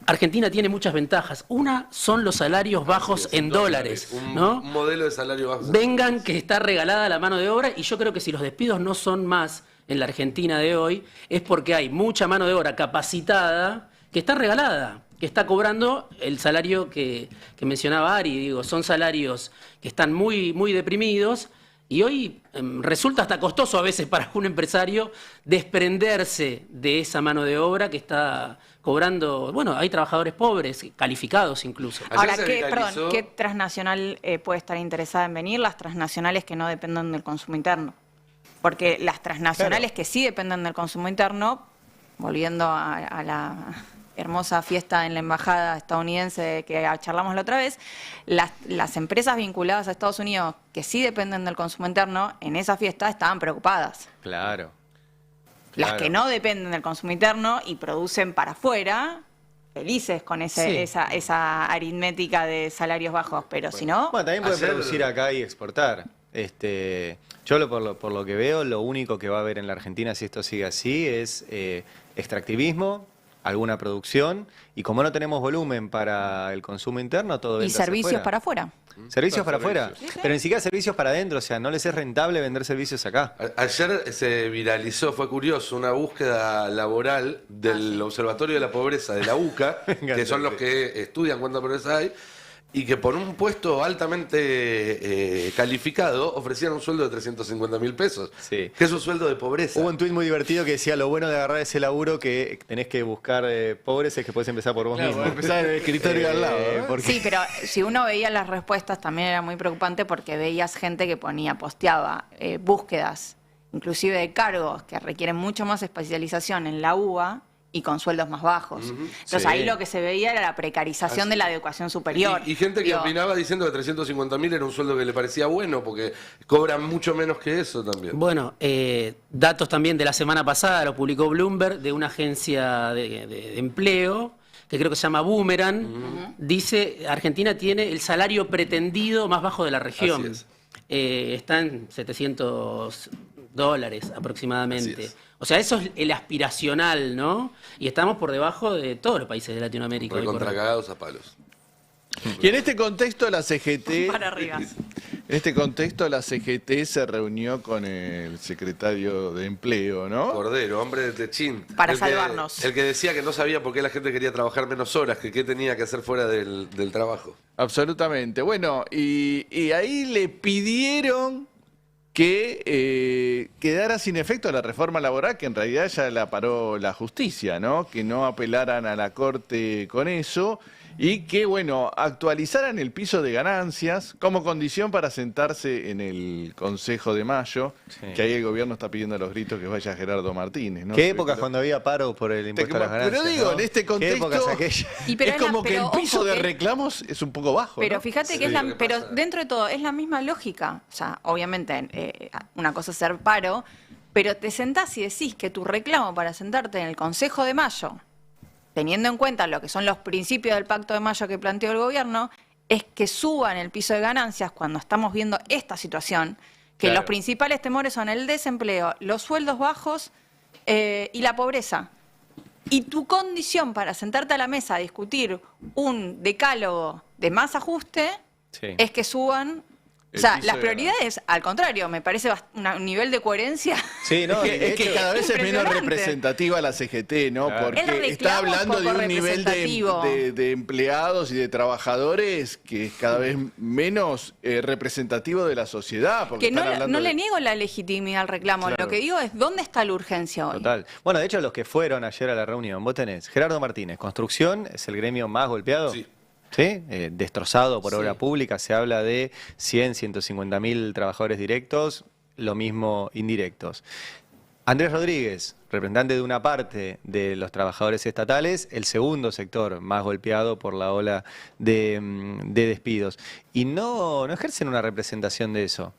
Argentina tiene muchas ventajas. Una son los salarios bajos en dólares, ¿no? Un modelo de salario bajo. Vengan que está regalada la mano de obra, y yo creo que si los despidos no son más en la Argentina de hoy, es porque hay mucha mano de obra capacitada que está regalada, que está cobrando el salario que mencionaba Ari. Digo, son salarios que están muy, muy deprimidos Y hoy resulta hasta costoso a veces para un empresario desprenderse de esa mano de obra que está cobrando. Bueno, hay trabajadores pobres, calificados incluso. Ahora, ¿qué transnacional puede estar interesada en venir? Las transnacionales que no dependan del consumo interno. Porque las transnacionales que sí dependen del consumo interno, volviendo a la hermosa fiesta en la embajada estadounidense que charlamos la otra vez, las empresas vinculadas a Estados Unidos que sí dependen del consumo interno, en esa fiesta estaban preocupadas. Claro. Las que no dependen del consumo interno y producen para afuera, felices con esa aritmética de salarios bajos, pero si no... Bueno, también pueden producir acá y exportar. Yo por lo que veo, lo único que va a haber en la Argentina si esto sigue así es extractivismo, alguna producción, y como no tenemos volumen para el consumo interno, todo y servicios para afuera. Servicios para afuera, pero ni siquiera servicios para adentro, o sea, no les es rentable vender servicios acá. Ayer se viralizó, fue curioso, una búsqueda laboral del Observatorio de la Pobreza de la UCA, que son los que estudian cuánta pobreza hay, y que por un puesto altamente calificado ofrecían un sueldo de 350.000 pesos, que es un sueldo de pobreza. Hubo un tuit muy divertido que decía, lo bueno de agarrar ese laburo que tenés que buscar pobres es que puedes empezar por vos mismo. Empezar en el escritorio al lado. Sí, pero si uno veía las respuestas también era muy preocupante porque veías gente que posteaba búsquedas, inclusive de cargos que requieren mucho más especialización en la UBA, y con sueldos más bajos. Entonces ahí lo que se veía era la precarización de la educación superior. Y gente que opinaba diciendo que 350.000 era un sueldo que le parecía bueno, porque cobran mucho menos que eso también. Bueno, datos también de la semana pasada, lo publicó Bloomberg, de una agencia de empleo, que creo que se llama Boomerang, dice, Argentina tiene el salario pretendido más bajo de la región. Así es. Está en $700 aproximadamente. O sea, eso es el aspiracional, ¿no? Y estamos por debajo de todos los países de Latinoamérica. Contracagados a palos. Y en este contexto la CGT... Para arriba. En este contexto la CGT se reunió con el secretario de Empleo, ¿no? Cordero, hombre de Techín. Para salvarnos. El que decía que no sabía por qué la gente quería trabajar menos horas, que qué tenía que hacer fuera del trabajo. Absolutamente. Bueno, y ahí le pidieron que quedara sin efecto la reforma laboral, que en realidad ya la paró la justicia, ¿no? Que no apelaran a la Corte con eso y que, bueno, actualizaran el piso de ganancias como condición para sentarse en el Consejo de Mayo, que ahí el gobierno está pidiendo a los gritos que vaya Gerardo Martínez, ¿no? ¿Qué épocas cuando había paro por el impuesto a las ganancias? Pero digo, ¿no? En este contexto es como que el piso de reclamos es un poco bajo, pero ¿no? Fíjate que pero dentro de todo es la misma lógica. O sea, obviamente una cosa es ser paro, pero te sentás y decís que tu reclamo para sentarte en el Consejo de Mayo, teniendo en cuenta lo que son los principios del Pacto de Mayo que planteó el gobierno, es que suban el piso de ganancias cuando estamos viendo esta situación, que los principales temores son el desempleo, los sueldos bajos y la pobreza. Y tu condición para sentarte a la mesa a discutir un decálogo de más ajuste es que suban... O sea, las prioridades, al contrario, me parece un nivel de coherencia. Sí, no, es que cada vez es menos representativa la CGT, ¿no? Claro. Porque está hablando de un nivel de empleados y de trabajadores que es cada vez menos representativo de la sociedad. Que no le niego la legitimidad al reclamo, lo que digo es ¿dónde está la urgencia hoy? Total. Bueno, de hecho, los que fueron ayer a la reunión, vos tenés Gerardo Martínez, construcción, es el gremio más golpeado. Sí. ¿Sí? Destrozado por obra pública, se habla de 150.000 trabajadores directos, lo mismo indirectos. Andrés Rodríguez, representante de una parte de los trabajadores estatales, el segundo sector más golpeado por la ola de despidos. Y no ejercen una representación de eso.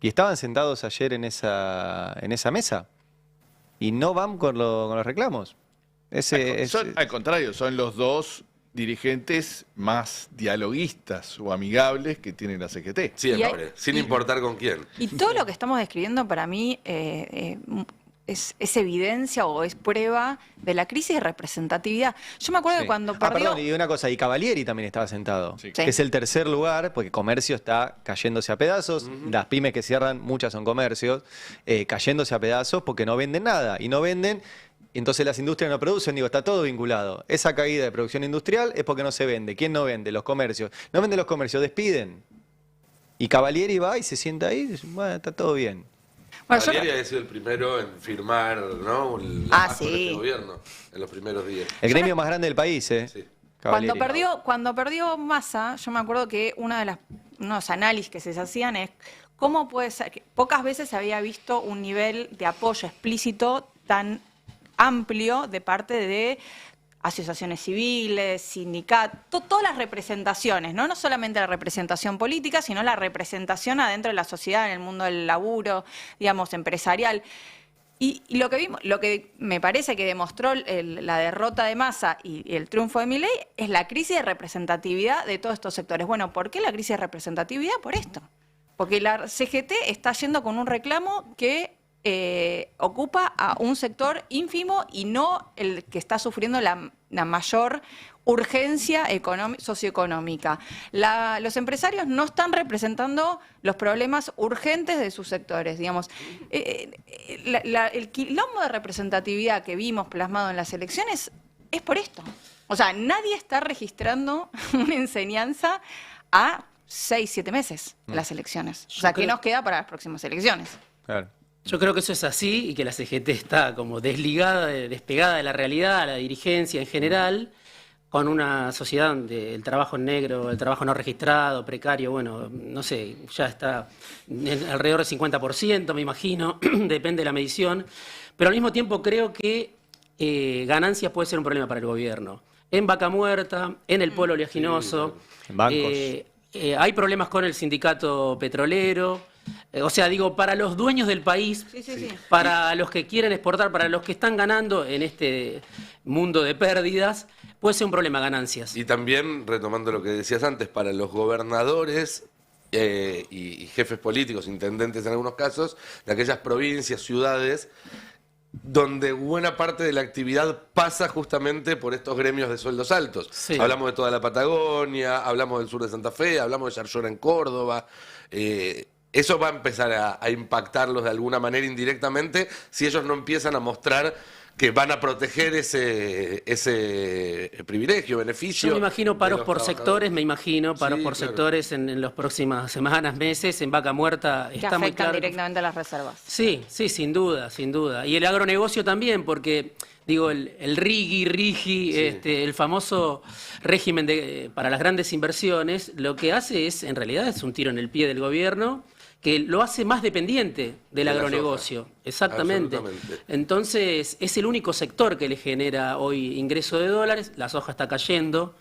Y estaban sentados ayer en esa mesa. Y no van con los reclamos. Al contrario, son los dos dirigentes más dialoguistas o amigables que tiene la CGT. Siempre, sin importar con quién. Y todo lo que estamos describiendo para mí es evidencia o es prueba de la crisis de representatividad. Yo me acuerdo que cuando perdió... Perdón, y una cosa, y Cavalieri también estaba sentado, que es el tercer lugar, porque comercio está cayéndose a pedazos, las pymes que cierran, muchas son comercios, cayéndose a pedazos porque no venden nada, y no venden... Entonces las industrias no producen, digo, está todo vinculado. Esa caída de producción industrial es porque no se vende. ¿Quién no vende? Los comercios. No venden los comercios, despiden. Y Cavalieri va y se sienta ahí y dice, bueno, está todo bien. Bueno, Cavalieri había sido el primero en firmar, ¿no? Este gobierno en los primeros días. El gremio más grande del país, ¿eh? Sí. Cuando perdió Massa, yo me acuerdo que unos análisis que se hacían es cómo puede ser que pocas veces se había visto un nivel de apoyo explícito tan amplio de parte de asociaciones civiles, sindicatos, todas las representaciones, ¿no? No solamente la representación política, sino la representación adentro de la sociedad, en el mundo del laburo, digamos, empresarial. Y lo que vimos, lo que me parece que demostró la derrota de Massa y el triunfo de Milei es la crisis de representatividad de todos estos sectores. Bueno, ¿por qué la crisis de representatividad? Por esto. Porque la CGT está yendo con un reclamo que ocupa a un sector ínfimo y no el que está sufriendo la mayor urgencia socioeconómica. Los empresarios no están representando los problemas urgentes de sus sectores, digamos. El quilombo de representatividad que vimos plasmado en las elecciones es por esto. O sea, nadie está registrando una enseñanza a 6, 7 meses de las elecciones. O sea, ¿qué nos queda para las próximas elecciones? Claro. Yo creo que eso es así y que la CGT está como desligada, despegada de la realidad, la dirigencia en general, con una sociedad donde el trabajo en negro, el trabajo no registrado, precario, bueno, no sé, ya está alrededor del 50%, me imagino, depende de la medición, pero al mismo tiempo creo que ganancias puede ser un problema para el gobierno. En Vaca Muerta, en el polo oleaginoso, en bancos. Hay problemas con el sindicato petrolero. O sea, digo, para los dueños del país, para los que quieren exportar, para los que están ganando en este mundo de pérdidas, puede ser un problema ganancias. Y también, retomando lo que decías antes, para los gobernadores y jefes políticos, intendentes en algunos casos, de aquellas provincias, ciudades, donde buena parte de la actividad pasa justamente por estos gremios de sueldos altos. Sí. Hablamos de toda la Patagonia, hablamos del sur de Santa Fe, hablamos de Yarlora en Córdoba. Eso va a empezar a impactarlos de alguna manera indirectamente si ellos no empiezan a mostrar que van a proteger ese privilegio, beneficio. Yo me imagino paros por sectores, sectores en las próximas semanas, meses, en Vaca Muerta. Que está afectan muy claro directamente a las reservas. Sí, sin duda, sin duda. Y el agronegocio también, porque digo, el RIGI, el famoso régimen para las grandes inversiones, lo que hace es, en realidad, es un tiro en el pie del gobierno, que lo hace más dependiente del agronegocio. Exactamente. Entonces, es el único sector que le genera hoy ingreso de dólares. La soja está cayendo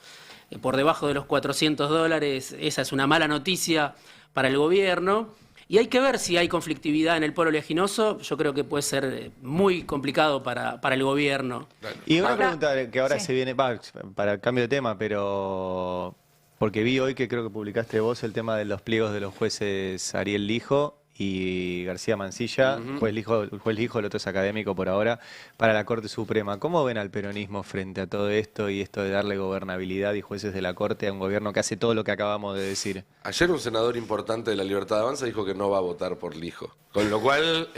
por debajo de los $400. Esa es una mala noticia para el gobierno. Y hay que ver si hay conflictividad en el polo oleaginoso. Yo creo que puede ser muy complicado para el gobierno. Y una pregunta que ahora se viene, para el cambio de tema, pero porque vi hoy que creo que publicaste vos el tema de los pliegos de los jueces Ariel Lijo y García Mansilla, juez Lijo, el otro es académico por ahora, para la Corte Suprema. ¿Cómo ven al peronismo frente a todo esto y esto de darle gobernabilidad y jueces de la Corte a un gobierno que hace todo lo que acabamos de decir? Ayer un senador importante de la Libertad Avanza dijo que no va a votar por Lijo. Con lo cual,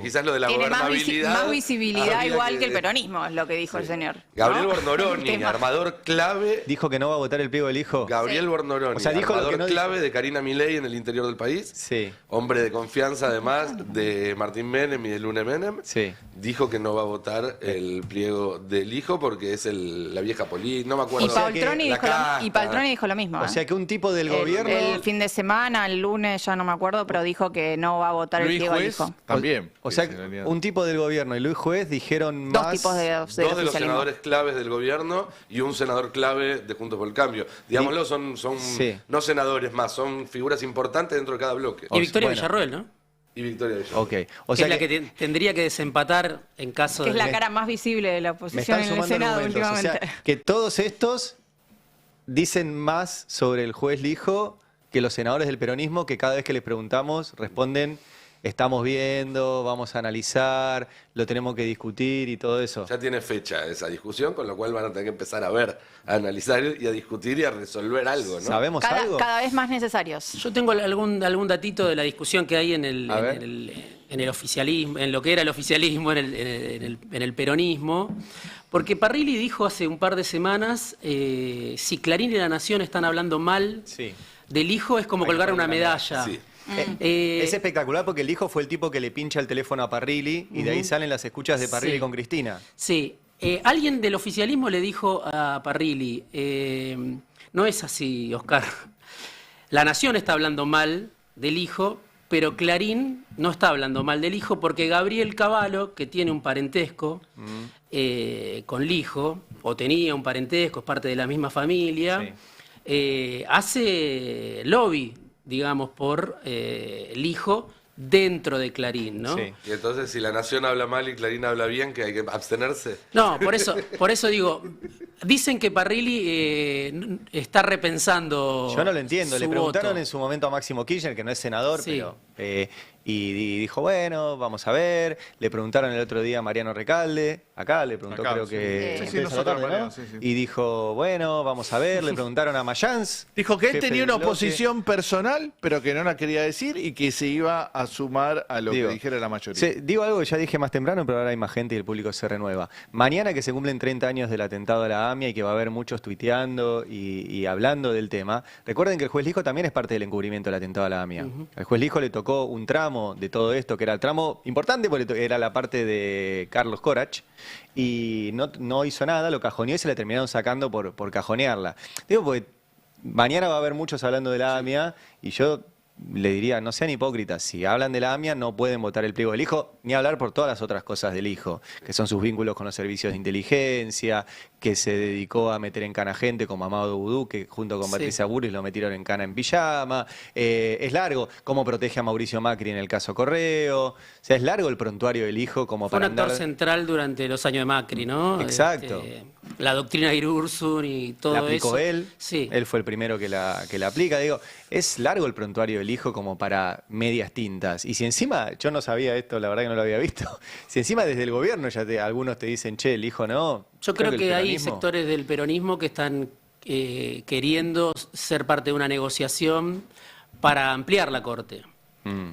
quizás lo de la gobernabilidad... Más visibilidad igual que el peronismo, es lo que dijo el señor. Gabriel Bornoroni, armador clave... ¿Dijo que no va a votar el pliego del Lijo? Gabriel Bornoroni, o sea, dijo armador lo que no clave de Karina Milei en el interior del país. Sí. Hombre de confianza, además, de Martín Menem y de Lune Menem. Sí. Dijo que no va a votar el pliego del Hijo porque es la vieja política, no me acuerdo. Y Paltroni dijo lo mismo. O sea, que un tipo del gobierno... El fin de semana, el lunes, ya no me acuerdo, pero dijo que no va a votar el pliego del Hijo. También. O sea, un tipo del gobierno y Luis Juez dijeron más... Dos de los senadores claves del gobierno y un senador clave de Juntos por el Cambio. Digámoslo, son no senadores más, son figuras importantes dentro de cada bloque. Y Victoria Villarroel, ¿no? Y Victoria Villarroel. Okay. O sea, es la que tendría que desempatar en caso de... Que es la cara más visible de la oposición en el Senado últimamente. O sea, que todos estos dicen más sobre el juez Lijo que los senadores del peronismo, que cada vez que les preguntamos responden... Estamos viendo, vamos a analizar, lo tenemos que discutir y todo eso. Ya tiene fecha esa discusión, con lo cual van a tener que empezar a ver, a analizar y a discutir y a resolver algo, ¿no? ¿Sabemos algo? Cada vez más necesarios. Yo tengo algún datito de la discusión que hay en el oficialismo, en lo que era el oficialismo, en el peronismo. Porque Parrilli dijo hace un par de semanas, si Clarín y La Nación están hablando mal del hijo es como colgar una medalla. Sí. Es espectacular porque el hijo fue el tipo que le pincha el teléfono a Parrilli y de ahí salen las escuchas de Parrilli con Cristina. Sí. Alguien del oficialismo le dijo a Parrilli, no es así, Oscar. La Nación está hablando mal del hijo, pero Clarín no está hablando mal del hijo porque Gabriel Cavallo, que tiene un parentesco con el hijo, o tenía un parentesco, es parte de la misma familia, hace lobby, digamos, por el hijo dentro de Clarín, ¿no? Sí. Y entonces, si la Nación habla mal y Clarín habla bien, que hay que abstenerse. No, por eso digo, dicen que Parrilli está repensando. Yo no lo entiendo. Le su preguntaron voto. en su momento a Máximo Kirchner, que no es senador, Sí. pero y dijo, bueno, vamos a ver. Le preguntaron el otro día a Mariano Recalde, acá le preguntó, Acá, creo sí. que Sí, ustedes a la nosotros, tarde, ¿no? Mariano, sí, sí. Y dijo, bueno, vamos a ver. Le preguntaron a Mayans. Dijo que él jefe tenía del una bloque. oposición personal, pero que no la quería decir y que se iba a sumar a lo Digo, que dijera la mayoría. Digo algo que ya dije más temprano, pero ahora hay más gente y el público se renueva. Mañana que se cumplen 30 años del atentado a la AMIA y que va a haber muchos tuiteando y hablando del tema, recuerden que el juez Lijo también es parte del encubrimiento del atentado a la AMIA. Al juez Lijo le tocó un tramo de todo esto, que era el tramo importante porque era la parte de Carlos Corach, y no hizo nada, lo cajoneó y se la terminaron sacando por cajonearla. Digo, porque mañana va a haber muchos hablando de la AMIA y yo le diría, no sean hipócritas, si hablan de la AMIA no pueden votar el pliego del hijo, ni hablar por todas las otras cosas del hijo, que son sus vínculos con los servicios de inteligencia, que se dedicó a meter en cana gente como Amado Vudú, que junto con Sí. Patricia Bullrich lo metieron en cana en pijama. Es largo cómo protege a Mauricio Macri en el caso Correo. O sea, es largo el prontuario del hijo como Fue un para actor andar... central durante los años de Macri, ¿no? Exacto. La doctrina de Irursun y todo La eso. aplicó él, Sí. él fue el primero que la aplica. Digo, es largo el prontuario del hijo como para medias tintas. Y si encima, yo no sabía esto, la verdad que no lo había visto, si encima desde el gobierno ya algunos te dicen, che, el hijo no. Yo creo el que hay peronismo- sectores del peronismo que están queriendo ser parte de una negociación para ampliar la Corte.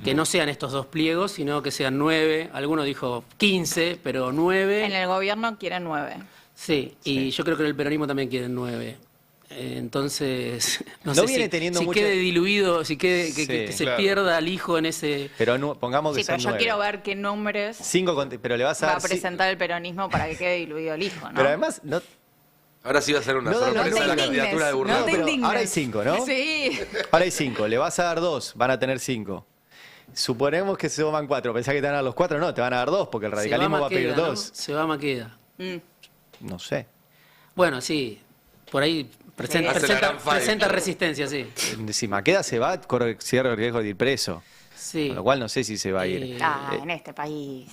Que no sean estos 2 pliegos, sino que sean 9. Alguno dijo 15, pero 9. En el gobierno quieren 9. Sí, y yo creo que en el peronismo también quieren 9. Entonces, no No sé viene si, teniendo si mucha- quede diluido, si quede, que Sí, se claro. pierda al hijo en ese... Pero pongamos que Sí, pero son yo 9. quiero ver qué nombres 5 pero le vas a va a dar... presentar el peronismo para que quede diluido el hijo, ¿no? Pero además, no, Ahora sí va a ser una No, sorpresa no te la indignes, candidatura de no Burlando. te pero indignes. ahora hay 5, ¿no? Sí. Ahora hay 5, le vas a dar 2, van a tener 5. Suponemos que se toman 4, pensás que te van a dar los 4, no, te van a dar 2 porque el radicalismo va a pedir Maqueda, ¿no? 2. Se va a Maqueda. No sé. Bueno, sí, por ahí Hace la gran fight. presenta resistencia, sí. Si Maqueda se va, corre cierre riesgo de ir preso. Sí. Con lo cual no sé si se va a ir. En este país.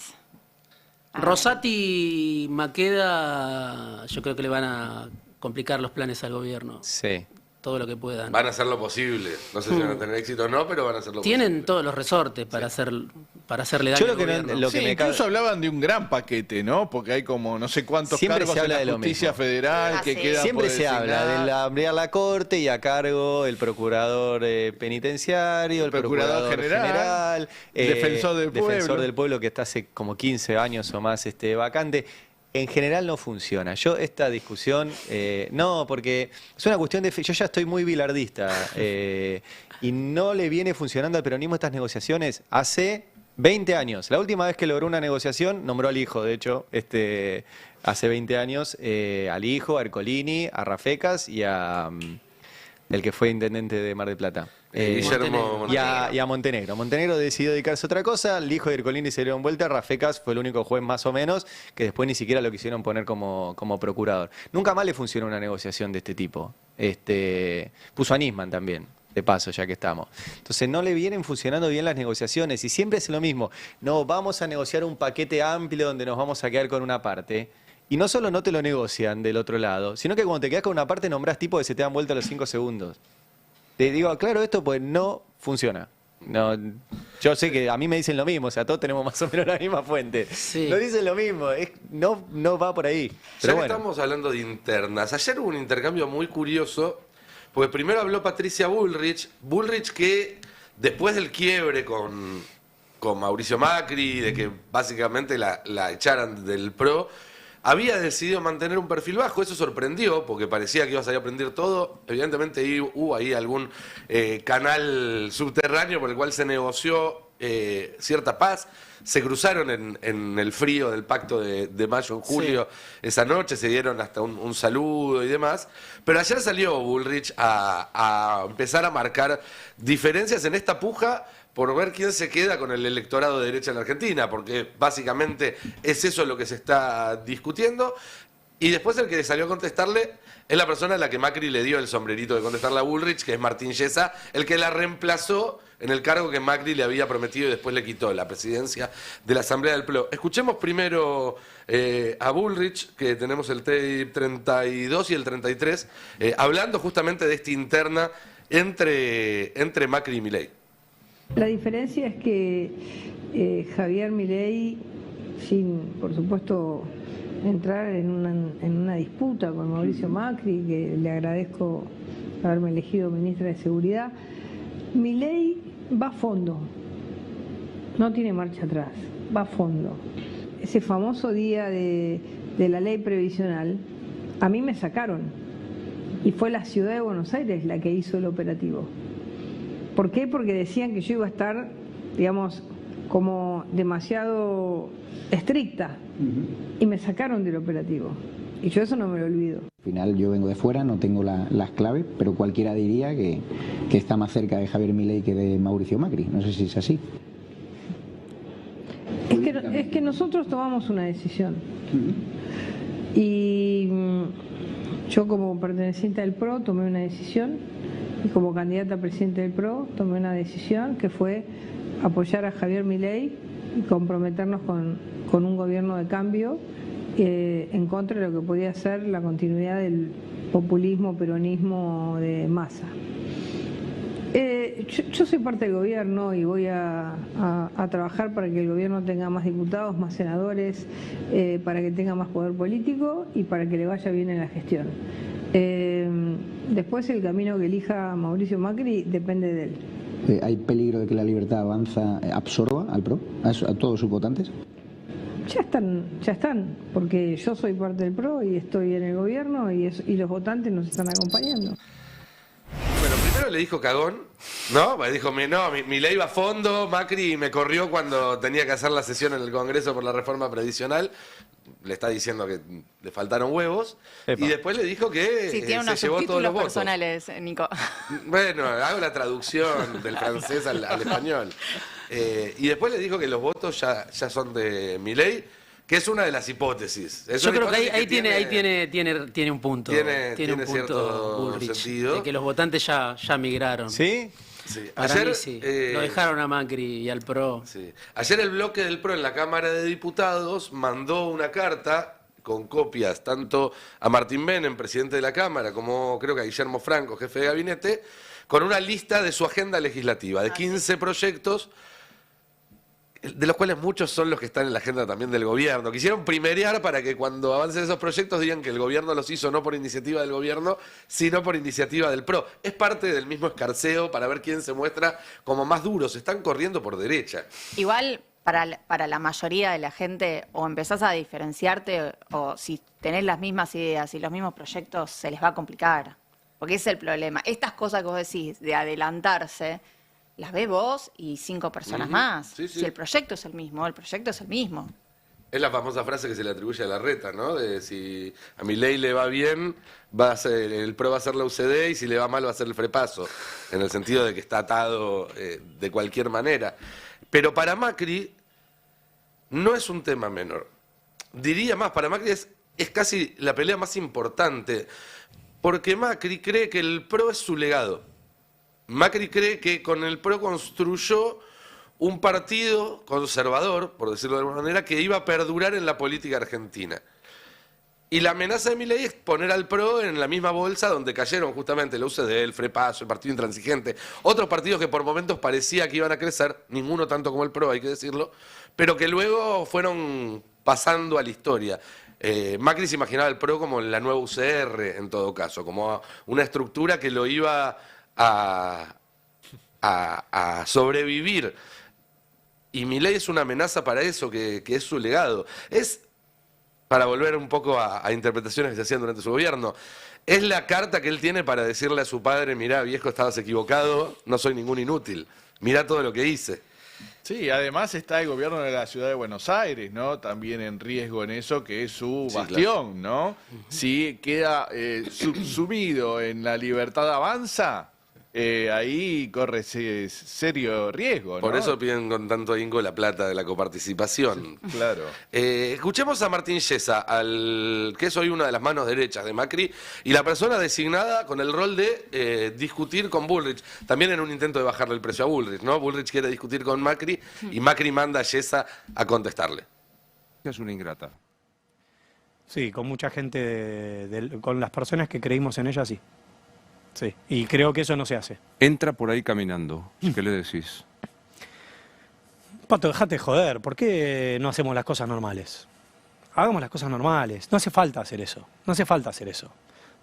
Rosati y Maqueda, yo creo que le van a complicar los planes al gobierno, Sí. todo lo que puedan. Van a hacer lo posible. No sé si van a tener éxito o no, pero van a hacer lo Tienen posible. todos los resortes para hacerle daño Yo lo al que no- gobierno. lo Sí, que me incluso ca- hablan de un gran paquete, ¿no? Porque hay como no sé cuántos Siempre cargos se habla en de la lo justicia mismo. federal que sí. quedan Siempre por se habla designar. de ampliar la corte y a cargo el procurador penitenciario, el procurador general, defensor del pueblo. del pueblo que está hace como 15 años o más vacante. En general no funciona. Yo esta discusión, no, porque es una cuestión de fe. Yo ya estoy muy bilardista y no le viene funcionando al peronismo estas negociaciones hace 20 años. La última vez que logró una negociación, nombró al hijo, de hecho, hace 20 años, al hijo, a Ercolini, a Rafecas y a el que fue intendente de Mar del Plata. Guillermo Y a Montenegro. Montenegro decidió dedicarse a otra cosa, el hijo de Ercolini se dieron vuelta, Rafecas fue el único juez más o menos que después ni siquiera lo quisieron poner como procurador. Nunca más le funcionó una negociación de este tipo. Puso a Nisman también, de paso, ya que estamos. Entonces no le vienen funcionando bien las negociaciones y siempre es lo mismo. No, vamos a negociar un paquete amplio donde nos vamos a quedar con una parte. Y no solo no te lo negocian del otro lado, sino que cuando te quedas con una parte nombrás tipos que se te dan vuelta a los 5 segundos. Te digo, claro, esto pues no funciona. No, yo sé que a mí me dicen lo mismo, o sea, todos tenemos más o menos la misma fuente. Sí. No dicen lo mismo, no va por ahí. Ya Pero que bueno, estamos hablando de internas, ayer hubo un intercambio muy curioso, porque primero habló Patricia Bullrich que después del quiebre con Mauricio Macri, de que básicamente la echaran del PRO, había decidido mantener un perfil bajo. Eso sorprendió, porque parecía que iba a salir a aprender todo. Evidentemente hubo ahí algún canal subterráneo por el cual se negoció cierta paz. Se cruzaron en el frío del pacto de mayo en julio esa noche, se dieron hasta un saludo y demás. Pero ayer salió Bullrich a empezar a marcar diferencias en esta puja por ver quién se queda con el electorado de derecha en la Argentina, porque básicamente es eso lo que se está discutiendo. Y después el que salió a contestarle es la persona a la que Macri le dio el sombrerito de contestarle a Bullrich, que es Martín Yesa, el que la reemplazó en el cargo que Macri le había prometido y después le quitó, la presidencia de la Asamblea del PLO. Escuchemos primero a Bullrich, que tenemos el tape 32 y el 33, hablando justamente de esta interna entre Macri y Milei. La diferencia es que Javier Milei, sin, por supuesto, entrar en una disputa con Mauricio Macri, que le agradezco haberme elegido ministra de Seguridad, Milei va a fondo, no tiene marcha atrás, va a fondo. Ese famoso día de la ley previsional, a mí me sacaron y fue la ciudad de Buenos Aires la que hizo el operativo. ¿Por qué? Porque decían que yo iba a estar, digamos, como demasiado estricta y me sacaron del operativo. Y yo eso no me lo olvido. Al final yo vengo de fuera, no tengo las claves, pero cualquiera diría que está más cerca de Javier Milei que de Mauricio Macri. No sé si es así. Es que nosotros tomamos una decisión. Y yo como perteneciente al PRO tomé una decisión y como candidata a presidente del PRO tomé una decisión que fue apoyar a Javier Milei y comprometernos con un gobierno de cambio en contra de lo que podía ser la continuidad del populismo, peronismo de masa. Yo soy parte del gobierno y voy a trabajar para que el gobierno tenga más diputados, más senadores, para que tenga más poder político y para que le vaya bien en la gestión. Después el camino que elija Mauricio Macri depende de él. ¿Hay peligro de que la Libertad Avanza absorba al PRO, a todos sus votantes? Ya están, porque yo soy parte del PRO y estoy en el gobierno y los votantes nos están acompañando. Bueno, primero le dijo cagón, ¿no? Dijo, Milei va a fondo, Macri me corrió cuando tenía que hacer la sesión en el Congreso por la reforma previsional. Le está diciendo que le faltaron huevos. Epa. Y después le dijo que tiene unos se llevó todos los votos. personales, Nico. Bueno, hago la traducción del francés al español. Y después le dijo que los votos ya son de Milei, que es una de las hipótesis. Yo creo que ahí tiene un punto. Tiene un punto cierto Bullrich, sentido. de que los votantes ya migraron. ¿Sí? Sí. Para Ayer mí sí. Lo dejaron a Macri y al PRO. Sí. Ayer el bloque del PRO en la Cámara de Diputados mandó una carta con copias tanto a Martín Menem, presidente de la Cámara, como creo que a Guillermo Franco, jefe de gabinete, con una lista de su agenda legislativa, de 15 proyectos, de los cuales muchos son los que están en la agenda también del gobierno. Quisieron primerear para que cuando avancen esos proyectos digan que el gobierno los hizo no por iniciativa del gobierno, sino por iniciativa del PRO. Es parte del mismo escarceo para ver quién se muestra como más duro. Se están corriendo por derecha. Igual, para la mayoría de la gente, o empezás a diferenciarte, o si tenés las mismas ideas y los mismos proyectos, se les va a complicar. Porque ese es el problema. Estas cosas que vos decís, de adelantarse, las ves vos y 5 personas más. Sí, sí. Si el proyecto es el mismo, el proyecto es el mismo. Es la famosa frase que se le atribuye a Larreta, ¿no? De si a Milei le va bien, va a ser, el PRO va a ser la UCD y si le va mal va a ser el Frepaso, en el sentido de que está atado de cualquier manera. Pero para Macri no es un tema menor. Diría más, para Macri es casi la pelea más importante, porque Macri cree que el PRO es su legado. Macri cree que con el PRO construyó un partido conservador, por decirlo de alguna manera, que iba a perdurar en la política argentina. Y la amenaza de Milei es poner al PRO en la misma bolsa donde cayeron justamente la UCD, el Frepaso, el Partido Intransigente, otros partidos que por momentos parecía que iban a crecer, ninguno tanto como el PRO, hay que decirlo, pero que luego fueron pasando a la historia. Macri se imaginaba el PRO como la nueva UCR, en todo caso, como una estructura que lo iba a sobrevivir. Y Milei es una amenaza para eso, que es su legado. Es para volver un poco a interpretaciones que se hacían durante su gobierno. Es la carta que él tiene para decirle a su padre, mirá, viejo, estabas equivocado, no soy ningún inútil, mirá todo lo que hice. Sí, además está el gobierno de la ciudad de Buenos Aires, ¿no? También en riesgo en eso, que es su bastión, ¿no? Si queda subsumido en la libertad avanza, ahí corre serio riesgo, ¿no? Por eso piden con tanto ahínco la plata de la coparticipación. Sí, claro. Escuchemos a Martín Yesa, que es hoy una de las manos derechas de Macri, y la persona designada con el rol de discutir con Bullrich, también en un intento de bajarle el precio a Bullrich, ¿no? Bullrich quiere discutir con Macri y Macri manda a Yesa a contestarle. Es una ingrata. Sí, con mucha gente, con las personas que creímos en ella, sí. Sí, y creo que eso no se hace. Entra por ahí caminando. ¿Qué le decís? Pato, dejate de joder. ¿Por qué no hacemos las cosas normales? Hagamos las cosas normales. No hace falta hacer eso. No hace falta hacer eso.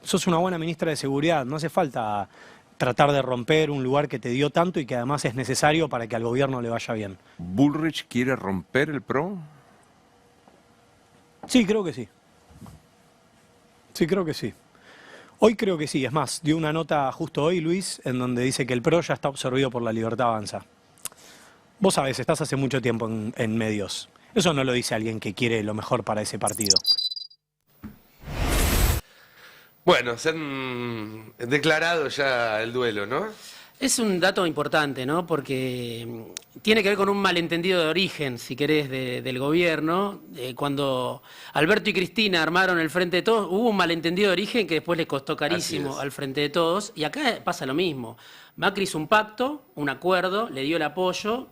Sos una buena ministra de Seguridad. No hace falta tratar de romper un lugar que te dio tanto y que además es necesario para que al gobierno le vaya bien. ¿Bullrich quiere romper el PRO? Sí, creo que sí. Sí, creo que sí. Hoy creo que sí, es más, dio una nota justo hoy, Luis, en donde dice que el PRO ya está absorbido por la Libertad Avanza. Vos sabés, estás hace mucho tiempo en medios. Eso no lo dice alguien que quiere lo mejor para ese partido. Bueno, se han declarado ya el duelo, ¿no? Es un dato importante, ¿no? Porque tiene que ver con un malentendido de origen, si querés, del gobierno. Cuando Alberto y Cristina armaron el Frente de Todos, hubo un malentendido de origen que después les costó carísimo al Frente de Todos. Y acá pasa lo mismo. Macri hizo un pacto, un acuerdo, le dio el apoyo.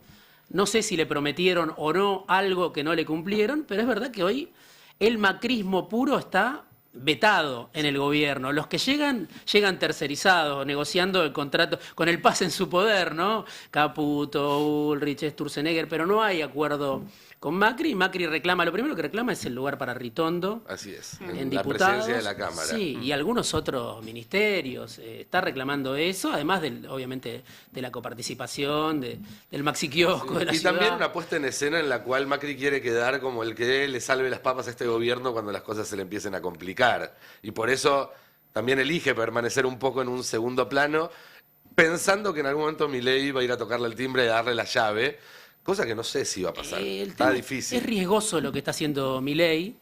No sé si le prometieron o no algo que no le cumplieron, pero es verdad que hoy el macrismo puro está vetado en el gobierno. Los que llegan tercerizados, negociando el contrato, con el paz en su poder, ¿no? Caputo, Bullrich, Sturzenegger, pero no hay acuerdo con Macri. Macri reclama, lo primero que reclama es el lugar para Ritondo. Así es, en la diputados, presidencia de la Cámara. Sí, y algunos otros ministerios. Está reclamando eso, además obviamente de la coparticipación, del maxi kiosco de la ciudad. Y también una puesta en escena en la cual Macri quiere quedar como el que le salve las papas a este gobierno cuando las cosas se le empiecen a complicar. Y por eso también elige permanecer un poco en un segundo plano, pensando que en algún momento Milei va a ir a tocarle el timbre y darle la llave. Cosa que no sé si va a pasar. Está difícil. Es riesgoso lo que está haciendo Milei.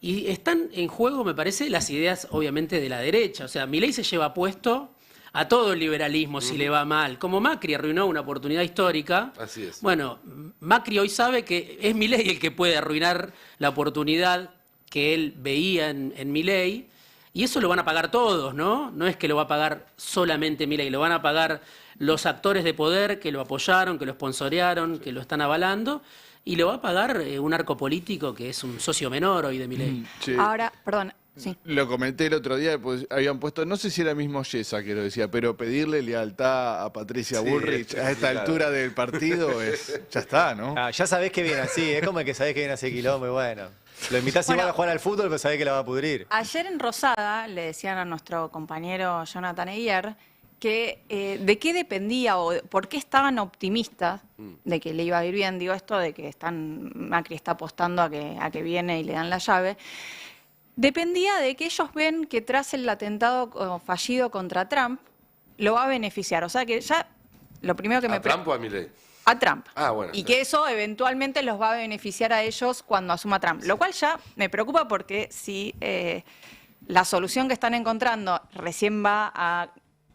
Y están en juego, me parece, las ideas, obviamente, de la derecha. O sea, Milei se lleva puesto a todo el liberalismo si le va mal. Como Macri arruinó una oportunidad histórica. Así es. Bueno, Macri hoy sabe que es Milei el que puede arruinar la oportunidad que él veía en Milei. Y eso lo van a pagar todos, ¿no? No es que lo va a pagar solamente Milei, lo van a pagar los actores de poder que lo apoyaron, que lo sponsorearon, que lo están avalando, y lo va a pagar un arco político que es un socio menor hoy de Milei. Sí. Ahora, perdón, sí. Lo comenté el otro día, pues habían puesto, no sé si era mismo Yesa que lo decía, pero pedirle lealtad a Patricia Bullrich a esta altura del partido ya está, ¿no? Ya sabés que viene así, es como el que sabés que viene así quilombo y bueno. Lo invitás igual a jugar al fútbol, pero sabés que la va a pudrir. Ayer en Rosada le decían a nuestro compañero Jonathan Eyer que de qué dependía o por qué estaban optimistas de que le iba a ir bien. Digo esto de que Macri está apostando a que viene y le dan la llave. Dependía de que ellos ven que tras el atentado fallido contra Trump lo va a beneficiar. O sea que ya lo primero que ¿A Trump o a Milei? A Trump. Ah, bueno. Y que eso eventualmente los va a beneficiar a ellos cuando asuma Trump. Lo cual ya me preocupa porque si la solución que están encontrando recién va a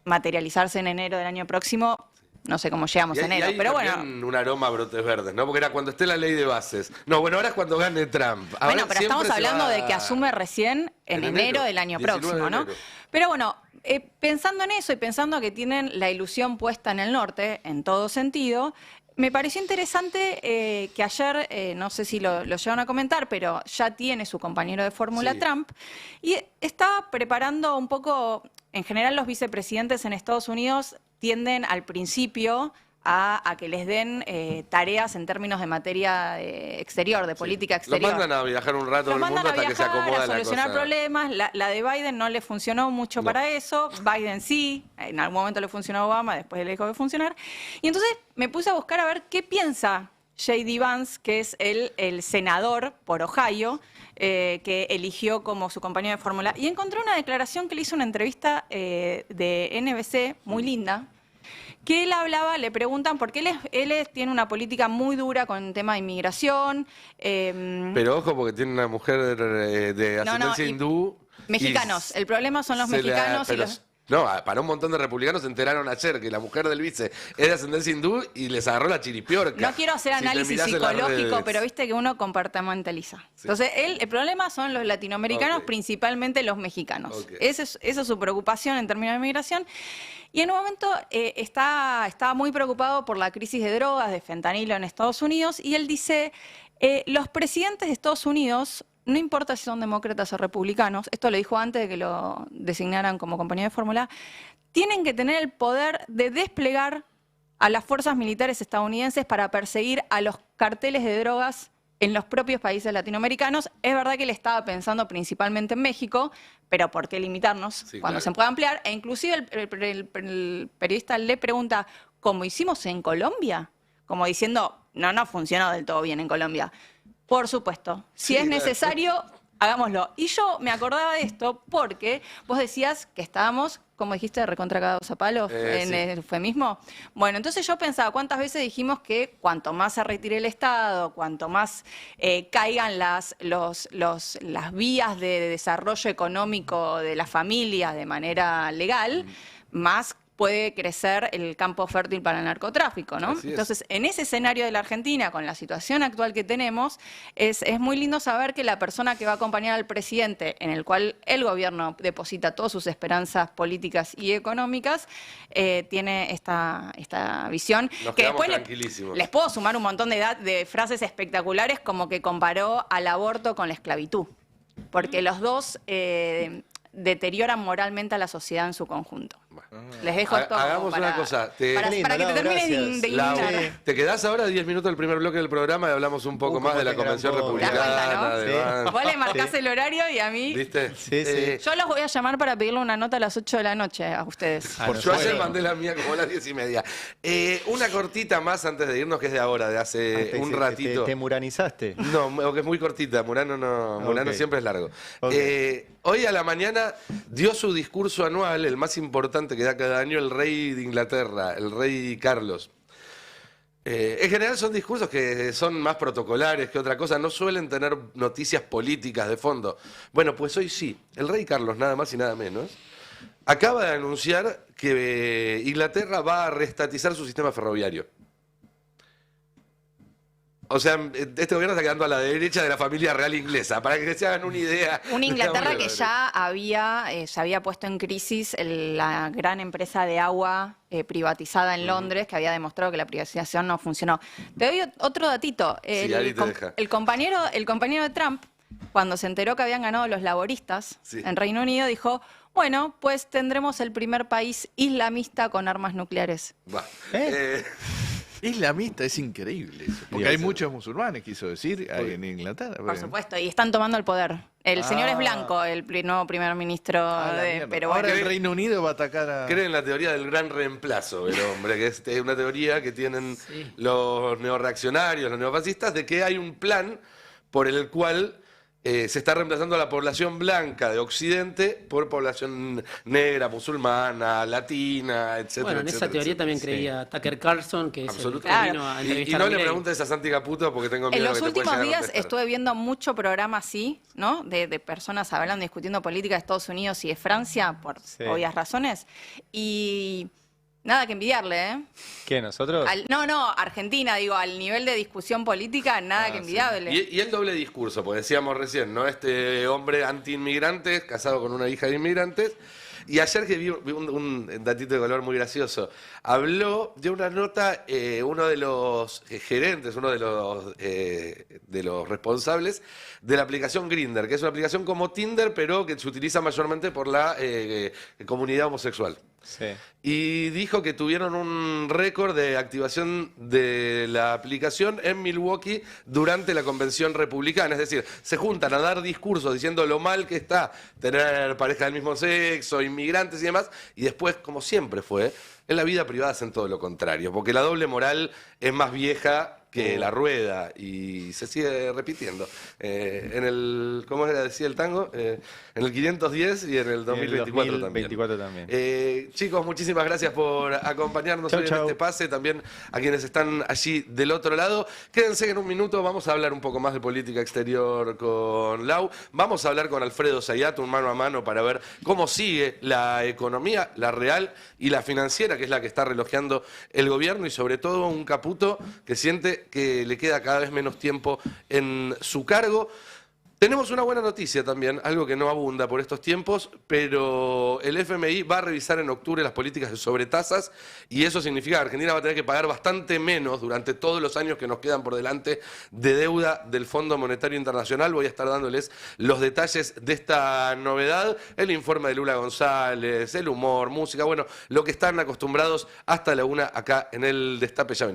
materializarse en enero del año próximo, no sé cómo llegamos a enero, pero bueno. Un aroma a brotes verdes, ¿no? Porque era cuando esté la ley de bases. No, bueno, ahora es cuando gane Trump. Ahora bueno, pero estamos hablando de que asume recién en enero del año próximo, ¿no? Pero bueno, pensando en eso y pensando que tienen la ilusión puesta en el norte, en todo sentido, me pareció interesante que ayer, no sé si lo llevan a comentar, pero ya tiene su compañero de fórmula Trump, y está preparando un poco, en general los vicepresidentes en Estados Unidos tienden al principio a que les den tareas en términos de materia exterior, de política exterior. Los mandan a viajar un rato en el mundo hasta que se acomoda la cosa. A solucionar problemas. La de Biden no le funcionó mucho para eso. Biden sí. En algún momento le funcionó a Obama, después le dejó de funcionar. Y entonces me puse a buscar a ver qué piensa J.D. Vance, que es el senador por Ohio, que eligió como su compañero de fórmula, y encontré una declaración que le hizo una entrevista de NBC, muy linda, que él hablaba, le preguntan, porque él tiene una política muy dura con el tema de inmigración. Pero ojo, porque tiene una mujer de ascendencia hindú. Mexicanos, el problema son los mexicanos y los... No, para un montón de republicanos se enteraron ayer que la mujer del vice es de ascendencia hindú y les agarró la chiripiorca. No quiero hacer análisis psicológico, pero viste que uno compartimentaliza. Sí. Entonces, el problema son los latinoamericanos, principalmente los mexicanos. Esa es su preocupación en términos de migración. Y en un momento estaba muy preocupado por la crisis de drogas, de fentanilo en Estados Unidos, y él dice, los presidentes de Estados Unidos, no importa si son demócratas o republicanos, esto lo dijo antes de que lo designaran como compañero de fórmula, tienen que tener el poder de desplegar a las fuerzas militares estadounidenses para perseguir a los carteles de drogas en los propios países latinoamericanos. Es verdad que él estaba pensando principalmente en México, pero ¿por qué limitarnos cuando se pueda ampliar? E inclusive el periodista le pregunta, ¿cómo hicimos en Colombia? Como diciendo, no funcionó del todo bien en Colombia. Por supuesto, si es necesario, hagámoslo. Y yo me acordaba de esto porque vos decías que estábamos, como dijiste, recontra cagados a palos en el eufemismo. Bueno, entonces yo pensaba, ¿cuántas veces dijimos que cuanto más se retire el Estado, cuanto más caigan las vías de desarrollo económico de las familias de manera legal, más puede crecer el campo fértil para el narcotráfico, ¿no? Entonces, en ese escenario de la Argentina, con la situación actual que tenemos, es muy lindo saber que la persona que va a acompañar al presidente, en el cual el gobierno deposita todas sus esperanzas políticas y económicas, tiene esta visión. Nos que quedamos después tranquilísimos. les puedo sumar un montón de frases espectaculares, como que comparó al aborto con la esclavitud, porque los dos deterioran moralmente a la sociedad en su conjunto. Les dejo esto hagamos una cosa. Para que te termines de illuminar. ¿Te quedás ahora 10 minutos del primer bloque del programa y hablamos un poco más de la Convención Republicana? Vos le marcás el horario y a mí... ¿Viste? Yo los voy a llamar para pedirle una nota a las 8 de la noche a ustedes. Yo ayer mandé la mía como a las 10:30. Una cortita más antes de irnos, que es de ahora, de hace un ratito. ¿Te muranizaste? No, que es muy cortita. Murano no. Murano siempre es largo. Hoy a la mañana dio su discurso anual, el más importante que da cada año, el rey de Inglaterra, el rey Carlos. En general son discursos que son más protocolares que otra cosa, no suelen tener noticias políticas de fondo. Bueno, pues hoy sí, el rey Carlos, nada más y nada menos, acaba de anunciar que Inglaterra va a reestatizar su sistema ferroviario. O sea, este gobierno está quedando a la derecha de la familia real inglesa, para que se hagan una idea. Una Inglaterra que ya se había puesto en crisis la gran empresa de agua privatizada en Londres, que había demostrado que la privatización no funcionó. Te doy otro datito. El compañero de Trump, cuando se enteró que habían ganado los laboristas en Reino Unido, dijo, bueno, pues tendremos el primer país islamista con armas nucleares. Islamista, es increíble eso, porque hay muchos musulmanes, quiso decir, en Inglaterra. Por supuesto, y están tomando el poder. El señor es blanco, el nuevo primer ministro pero ahora el Reino Unido va a atacar a... Creen en la teoría del gran reemplazo, el hombre, que es una teoría que tienen los neorreaccionarios, los neofascistas, de que hay un plan por el cual se está reemplazando a la población blanca de Occidente por población negra, musulmana, latina, etcétera. Bueno, en esa teoría también creía Tucker Carlson, que es el que vino a entrevistar y no a le Milei. preguntes a Santi Caputo porque tengo miedo en los que te pueda últimos llegar a días contestar. estuve viendo mucho programa así, ¿no? De personas hablando, discutiendo política de Estados Unidos y de Francia, por obvias razones. Y nada que envidiarle, ¿eh? ¿Qué, nosotros? Argentina, digo, al nivel de discusión política, nada que envidiarle. Y el doble discurso, porque decíamos recién, ¿no? Este hombre anti-inmigrantes, casado con una hija de inmigrantes. Y ayer que vi un datito de color muy gracioso, habló de una nota, uno de los gerentes, uno de los responsables de la aplicación Grindr, que es una aplicación como Tinder, pero que se utiliza mayormente por la comunidad homosexual. Y dijo que tuvieron un récord de activación de la aplicación en Milwaukee durante la convención republicana. Es decir, se juntan a dar discursos diciendo lo mal que está tener pareja del mismo sexo, inmigrantes y demás, y después, como siempre fue, en la vida privada hacen todo lo contrario, porque la doble moral es más vieja que la rueda y se sigue repitiendo. En el, ¿cómo era, decía el tango? En el 510 y en el 2024 también. Chicos, muchísimas gracias por acompañarnos hoy en este pase, también a quienes están allí del otro lado. Quédense en un minuto, vamos a hablar un poco más de política exterior con Lau. Vamos a hablar con Alfredo Zayat, un mano a mano, para ver cómo sigue la economía, la real y la financiera, que es la que está relojeando el gobierno, y sobre todo un Caputo que siente que le queda cada vez menos tiempo en su cargo. Tenemos una buena noticia también, algo que no abunda por estos tiempos, pero el FMI va a revisar en octubre las políticas de sobretasas, y eso significa que Argentina va a tener que pagar bastante menos durante todos los años que nos quedan por delante de deuda del Fondo Monetario Internacional. Voy a estar dándoles los detalles de esta novedad, el informe de Lula González, el humor, música, bueno, lo que están acostumbrados hasta la 1 acá en el Destape. Ya venimos.